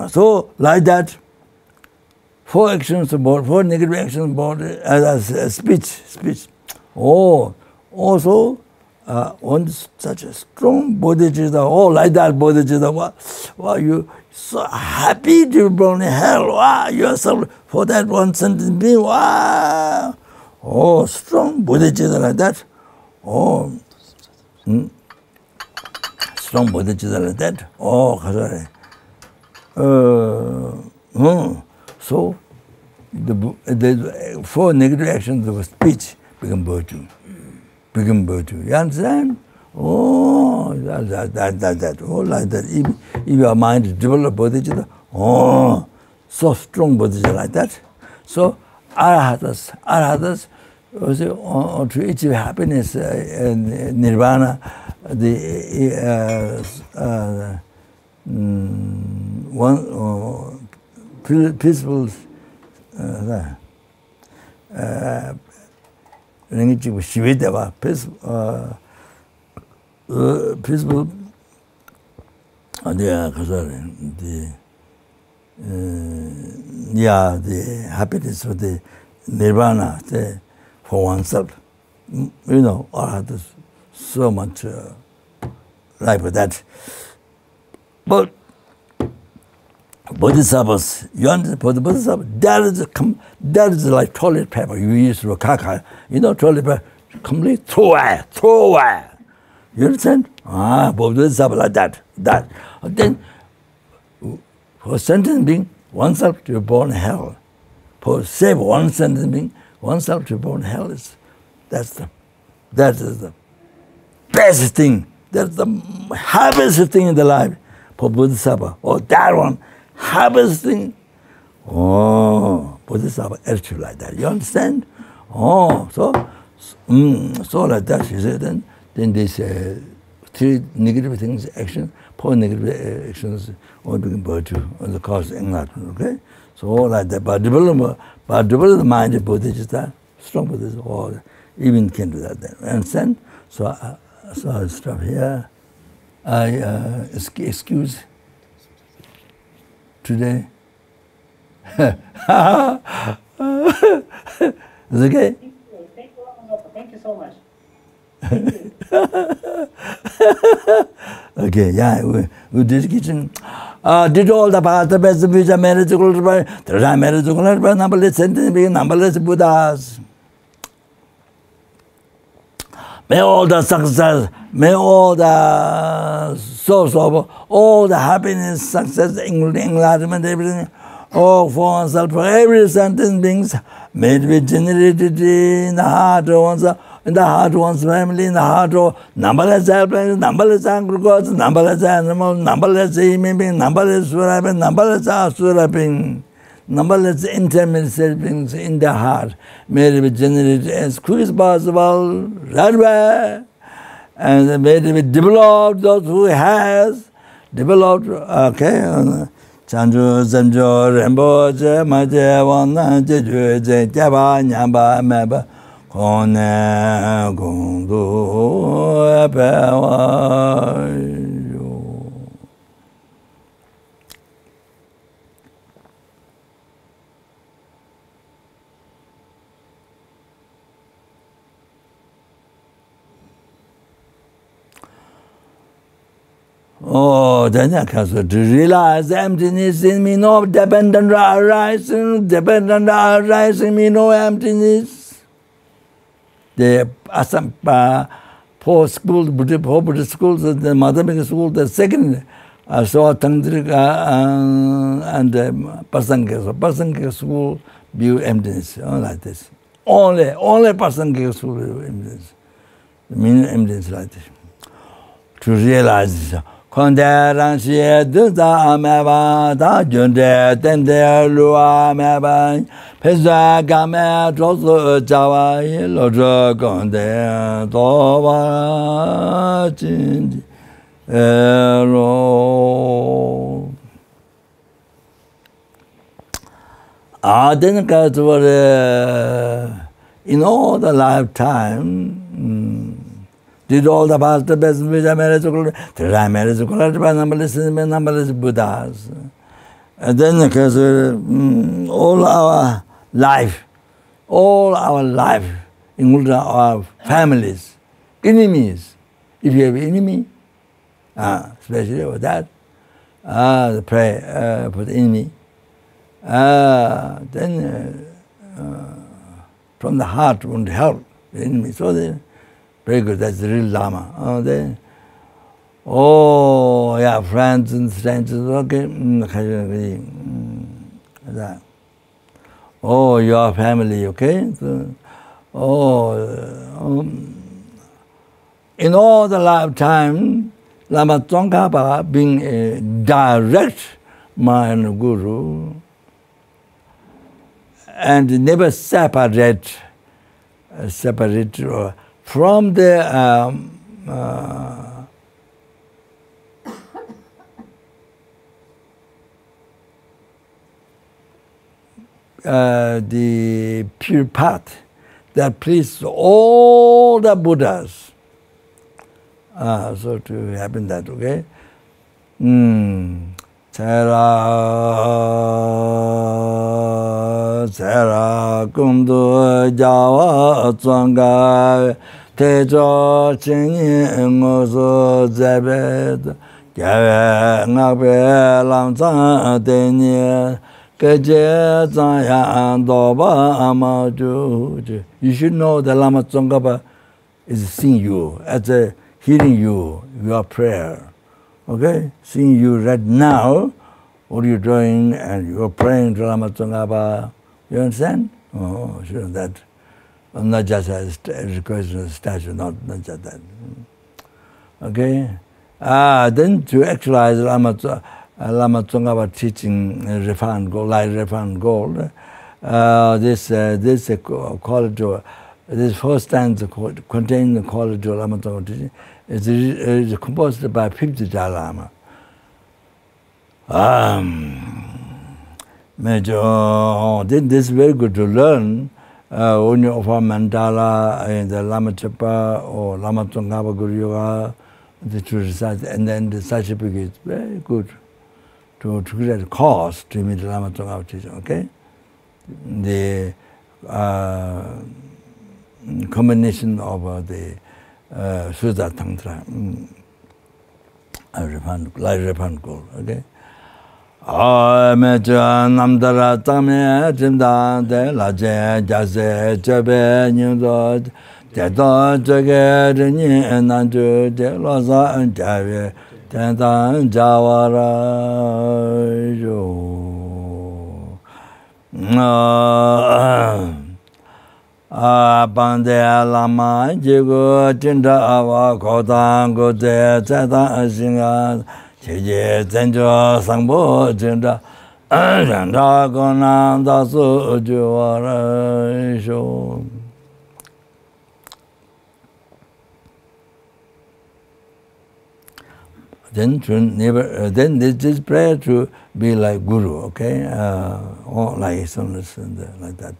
So like that, 4 actions about 4 negative actions about as speech. Also one such a strong bodhicitta. Like that bodhicitta. Wow, you so happy to be born in hell. Wow, yourself for that one sentence being. Wow. Strong bodhicitta like that. Strong bodhicitta like that. So the 4 negative actions of speech become virtue. You understand? That. Like that. If your mind develop bodhicitta, so strong bodhicitta like that. So arahatas, to achieve happiness, nirvana, the peaceful peaceful the happiness of the nirvana for oneself. Arahatas so much like that. But Bodhisattvas, you understand? For the Bodhisattva, that is like toilet paper you use for caca. Toilet paper, complete throw away. You understand? Bodhisattva like that. Then, for sentient being, oneself to be born in hell. For save one sentient being, oneself to be born in hell that is the best thing. That's the happiest thing in the life for Bodhisattva. That one. Happiest thing. Bodhisattva attitude like that. You understand? So like that. She said. Then they say 3 negative things, action, 4 negative actions, all become virtue, on the cause of enlightenment. Okay? So all like that. But develop the mind of Bodhicitta, strong Bodhicitta, even can do that. Then. Understand? So I stop here. I excuse today. Is it okay? Thank you so much. Okay, yeah, we did kitchen. Did all the path, the best of which are meritorious, there are meritorious, numberless sentences, numberless Buddhas. May all the success, may all the source of all the happiness, success, enlightenment, everything, for oneself, for every sentence beings, may it be generated in the heart of oneself, in the heart of one's family, in the heart of numberless airplanes, numberless aggregates, numberless animals, numberless human beings, numberless surabing, numberless surabing, numberless intermediate things in the heart. May it be generated as quick as possible, right away, and may it be developed, those who has developed, okay, Chanju, Zanjo, Rinpoche, Maje, Wana, Jeju, Jaba, Nyamba, Meba, Kone, Gundu, Epewa, Oh, then I can to realize the emptiness in me, no dependent arising, me, no emptiness. The four schools, Buddhist schools, the mathematical school, the second, I saw Tantrika and Pasanka. So Pasanka school view emptiness, like this. Only Pasanka school view emptiness. The meaning emptiness like this. To realize this. Konderan xie duza meba, da junde tende lua meba, pesa game trosu jawa, lojo konde toba jinji ero. Then in all the lifetime, did all the past the best which I married to I married to numberless Buddhas. And then because all our life, including our families, enemies. If you have enemy, especially for that, pray for the enemy. Then from the heart won't help the enemy. So then, very good, that's the real Lama. Friends and strangers, okay. Your family, okay. So, in all the lifetime, Lama Tsongkhapa being a direct mind guru and never separate from the pure path that pleases all the Buddhas. So to happen that, okay? Tsara kundu jawa tsanga tejo chinyi ngozo zebed gyawe ngakbe lamzang tenye keje zangyan doba amaju. You should know the Lama Tsongkhapa is seeing you, as a hearing you, your prayer. Okay? Seeing you right now, what you're doing, and you're praying to Lama Tsongkhapa. You understand? Oh, sure, that. Not just a request of a statue, not just that. Okay? Then to actualize Lama Tsongkhapa teaching refined gold, light refined gold, this quality, this first stanza containing the quality of Lama Tsongkhapa teaching is composed by 50 Dalai Lama. This is very good to learn when you offer mandala in the Lama Chapa or Lama Tsongkhapa Guru Yoga, to recite, and then the certificate is very good to create a course to meet the Lama Tsongkhapa teaching, okay? The combination of the Sudha Tantra, light refined gold, okay? Namdara Tame Jimda de la Jase Jebe Nudo Tedo Jage Nanju de Loza and Javi Tendan Jawara Bande Lama Jigo Tinda Awa Kodan Gode Zeta Singa Cheje Zenjo Sangbo Jinda Randa Gona Dasu Juara Sho. Then this prayer to be like Guru, okay? Or like Sunnis and like that.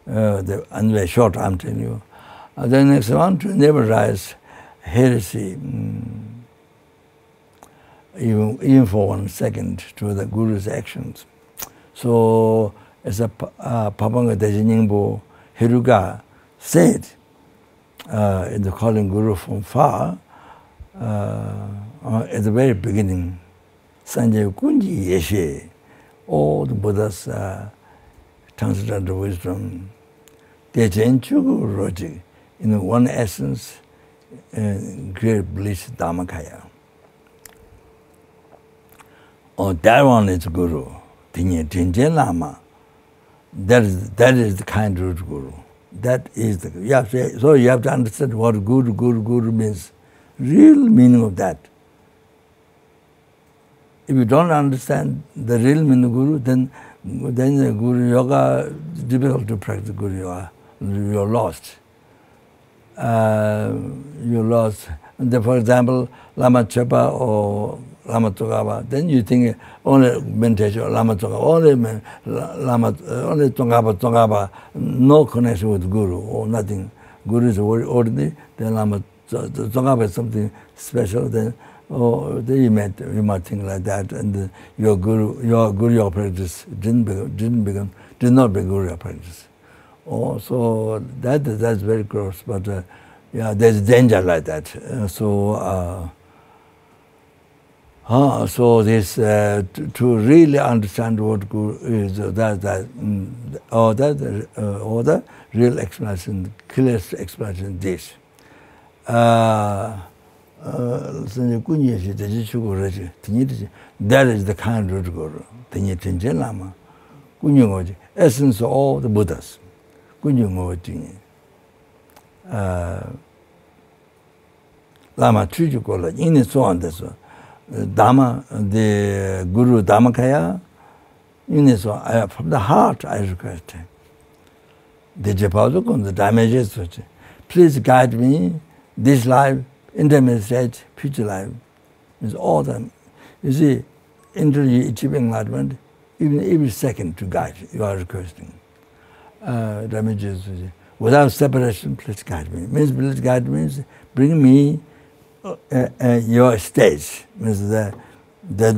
And very short, I'm telling you. The next one, to never rise heresy. Even for 1 second to the Guru's actions. So, as a Papanga Dejiningbo Hiruga said in the calling Guru from far, at the very beginning, Sanjay Kunji Yeshe, all the Buddha's transcendental wisdom, they change logic in one essence, great bliss Dhammakaya. Oh, that one is Guru. Tinje Lama. That is the kind root Guru. That is the so you have to understand what Guru means. Real meaning of that. If you don't understand the real meaning of Guru, then the Guru Yoga is difficult to practice Guru Yoga. You're lost. You're lost. And for example, Lama Chepa or Lama Tsongkhapa, then you think only meditation, Lama Tsongkhapa, only Tsongkhapa, no connection with Guru or nothing. Guru is very ordinary, then Lama Tsongkhapa is something special, then then you might think like that, and your Guru Yoga practice did not be Guru Yoga practice. Oh, so that's very gross, but yeah, there's danger like that. So this to really understand what Guru is, the real explanation, clearest explanation this. That is the kind of Guru. Lama, essence of all the Buddhas. Lama Chuju Kola, in so on this. Dhamma, the Guru Dhammakaya, from the heart I request him. The Japazukun, the damages, please guide me, this life, intermediate stage, future life. It's all them. You see, until you achieve enlightenment, even every second to guide, you are requesting. Damages, without separation, please guide me. Means please guide means bring me your stage, means that the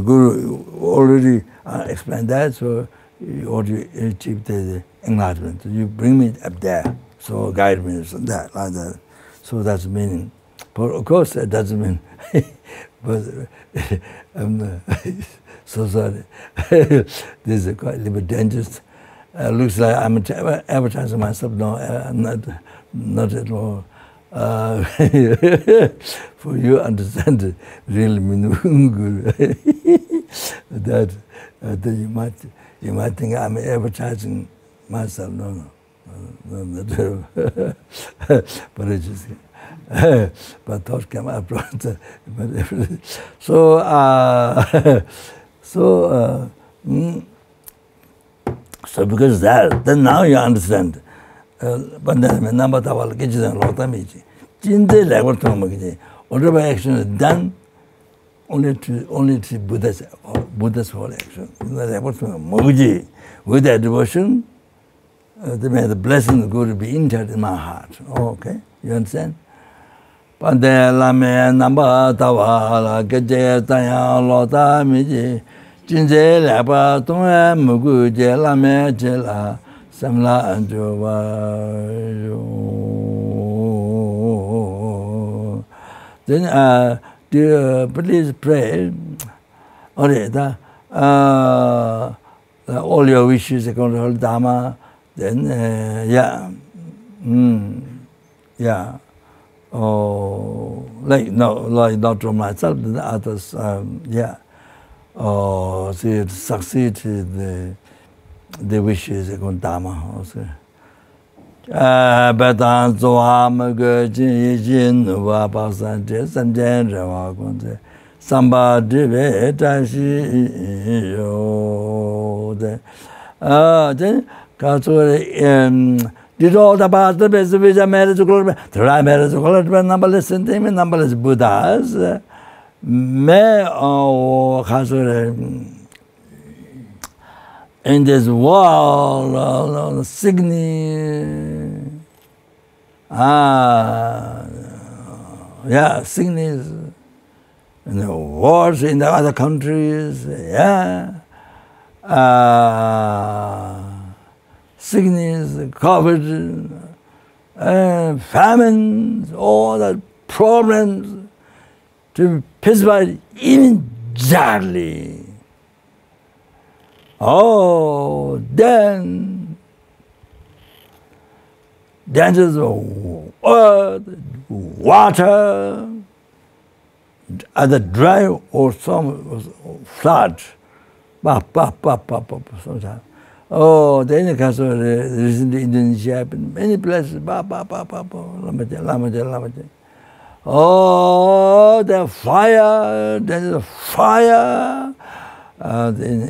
Guru already explained that, so you already achieved the enlightenment. You bring me up there, so guide me, so that, like that. So that's the meaning. But of course, that doesn't mean, but I'm so sorry. This is quite a little bit dangerous. Looks like I'm advertising myself. No, I'm not at all. For you understand the real meaning of Guru. that you might think I'm advertising myself. No, not at all. But it's just but thoughts come up. So because that, then now you understand. But then number tawal kichidang lota miji. Jinde level to whatever action is done, only to Buddha's whole action. With that devotion, the blessing of Guru be entered in my heart. Okay, you understand? But then lame number tawal kichidang taya lota miji. Jinje lapa tonga mugu je lame jela samla anjuwa. Then please pray. All your wishes according to the Dhamma. Then like not from myself, the others. See, succeed the wishes according to Dhamma also. Betan Zoham Gurjin Jin Wapasan Sanjan Rawakunze Samba Dive Tashi then Katsuri did all the past the best which I married to glory. Try married to glory, numberless sentiment, numberless Buddhas. May in this world, sickness, and the wars in the other countries, sickness, COVID, famines, all the problems. to be pacified immediately. Oh, then there's earth, water, either dry or some flood. Sometimes. Oh, then recently Indonesia happened, many places. Oh, the fire, there's a fire. Then,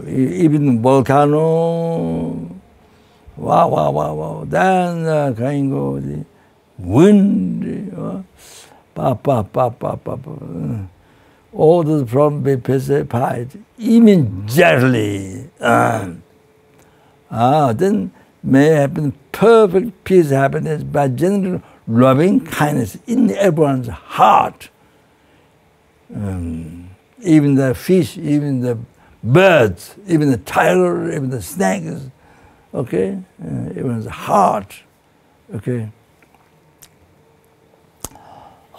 even volcano. Wow. Then kind of the wind. All those problems be pacified immediately. Then may happen perfect peace, happiness by general loving kindness in everyone's heart. Even the fish, even the birds, even the tiger, even the snakes, okay? Even the heart, okay?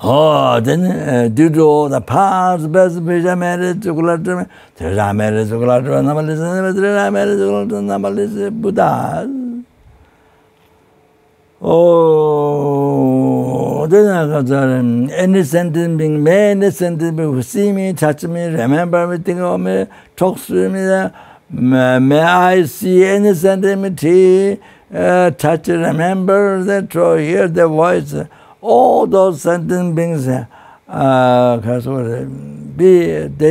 Oh, then due to all the past, best, marriage, chocolate, marriage, chocolate, Buddha. Oh, then any sentient being, many sentient being who see me, touch me, remember me, think of me, talk to me, may I see any sentient touch, remember that, or hear the voice. All those sentient beings, their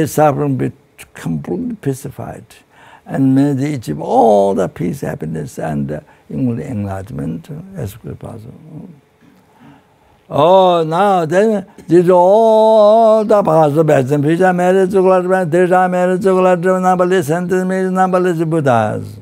suffering be completely pacified, and may they achieve all the peace, happiness, and enlightenment as quickly as possible. Oh, now then, these are all the possible best and peace, marriage, chocolate, there's a marriage, chocolate, numberless sentient beings, numberless Buddhas.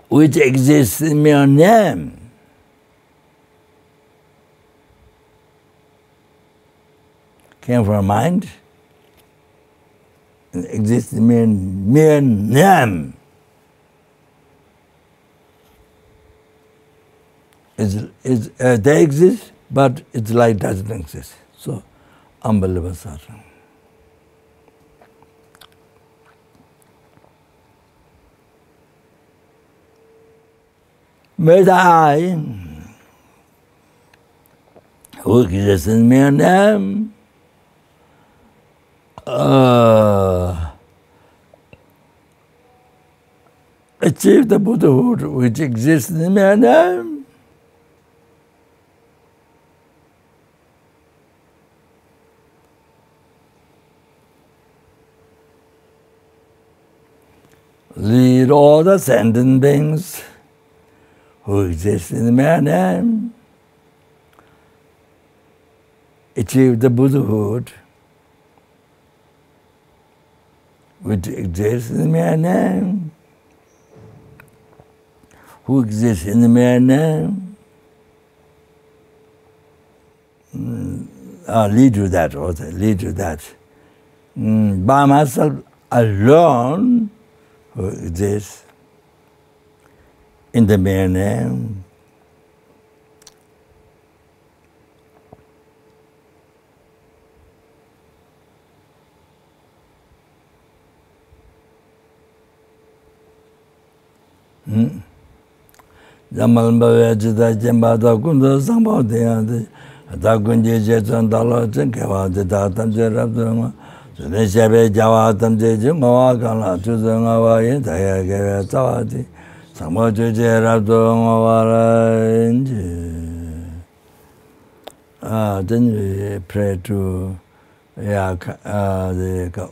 Which exists in mere name. Came from mind, and exists in mere name. They exist, but its light doesn't exist. So, unbelievable suffering. May the I, who exists in mere name, achieve the Buddhahood which exists in mere name. Lead all the sentient beings who exist in the mere name, achieve the Buddhahood, which exists in the mere name, who exists in the mere name, lead to that also, lead to that. By myself alone, who exists in the mere name. Jamal Jita Jambada Kunda Samba de Dagunji Jetson Dala Jenkawa, the Datam Jerabduma, the Shabe Javatam Jimawakana, to the Navayan, Tayaka Tawati. Then we pray to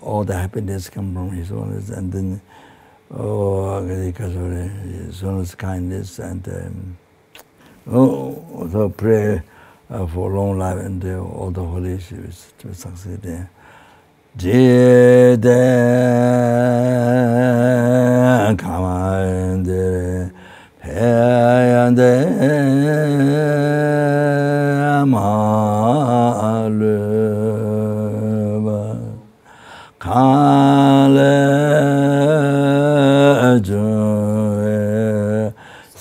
all the happiness come from His Holiness, and then His Holiness kindness, and also pray for long life and all the holy spirits to succeed there. Jede kamande peyande amaleba kale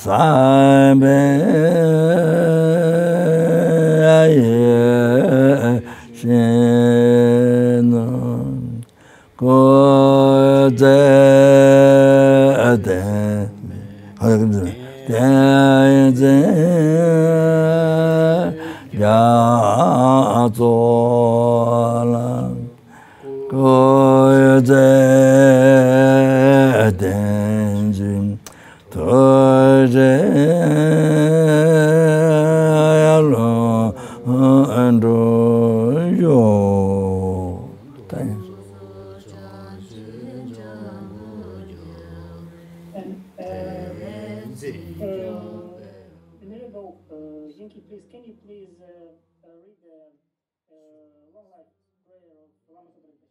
Sabe Shenon Koze Venerable Yinki, please, can you please read the long life prayer of Lama Zopa?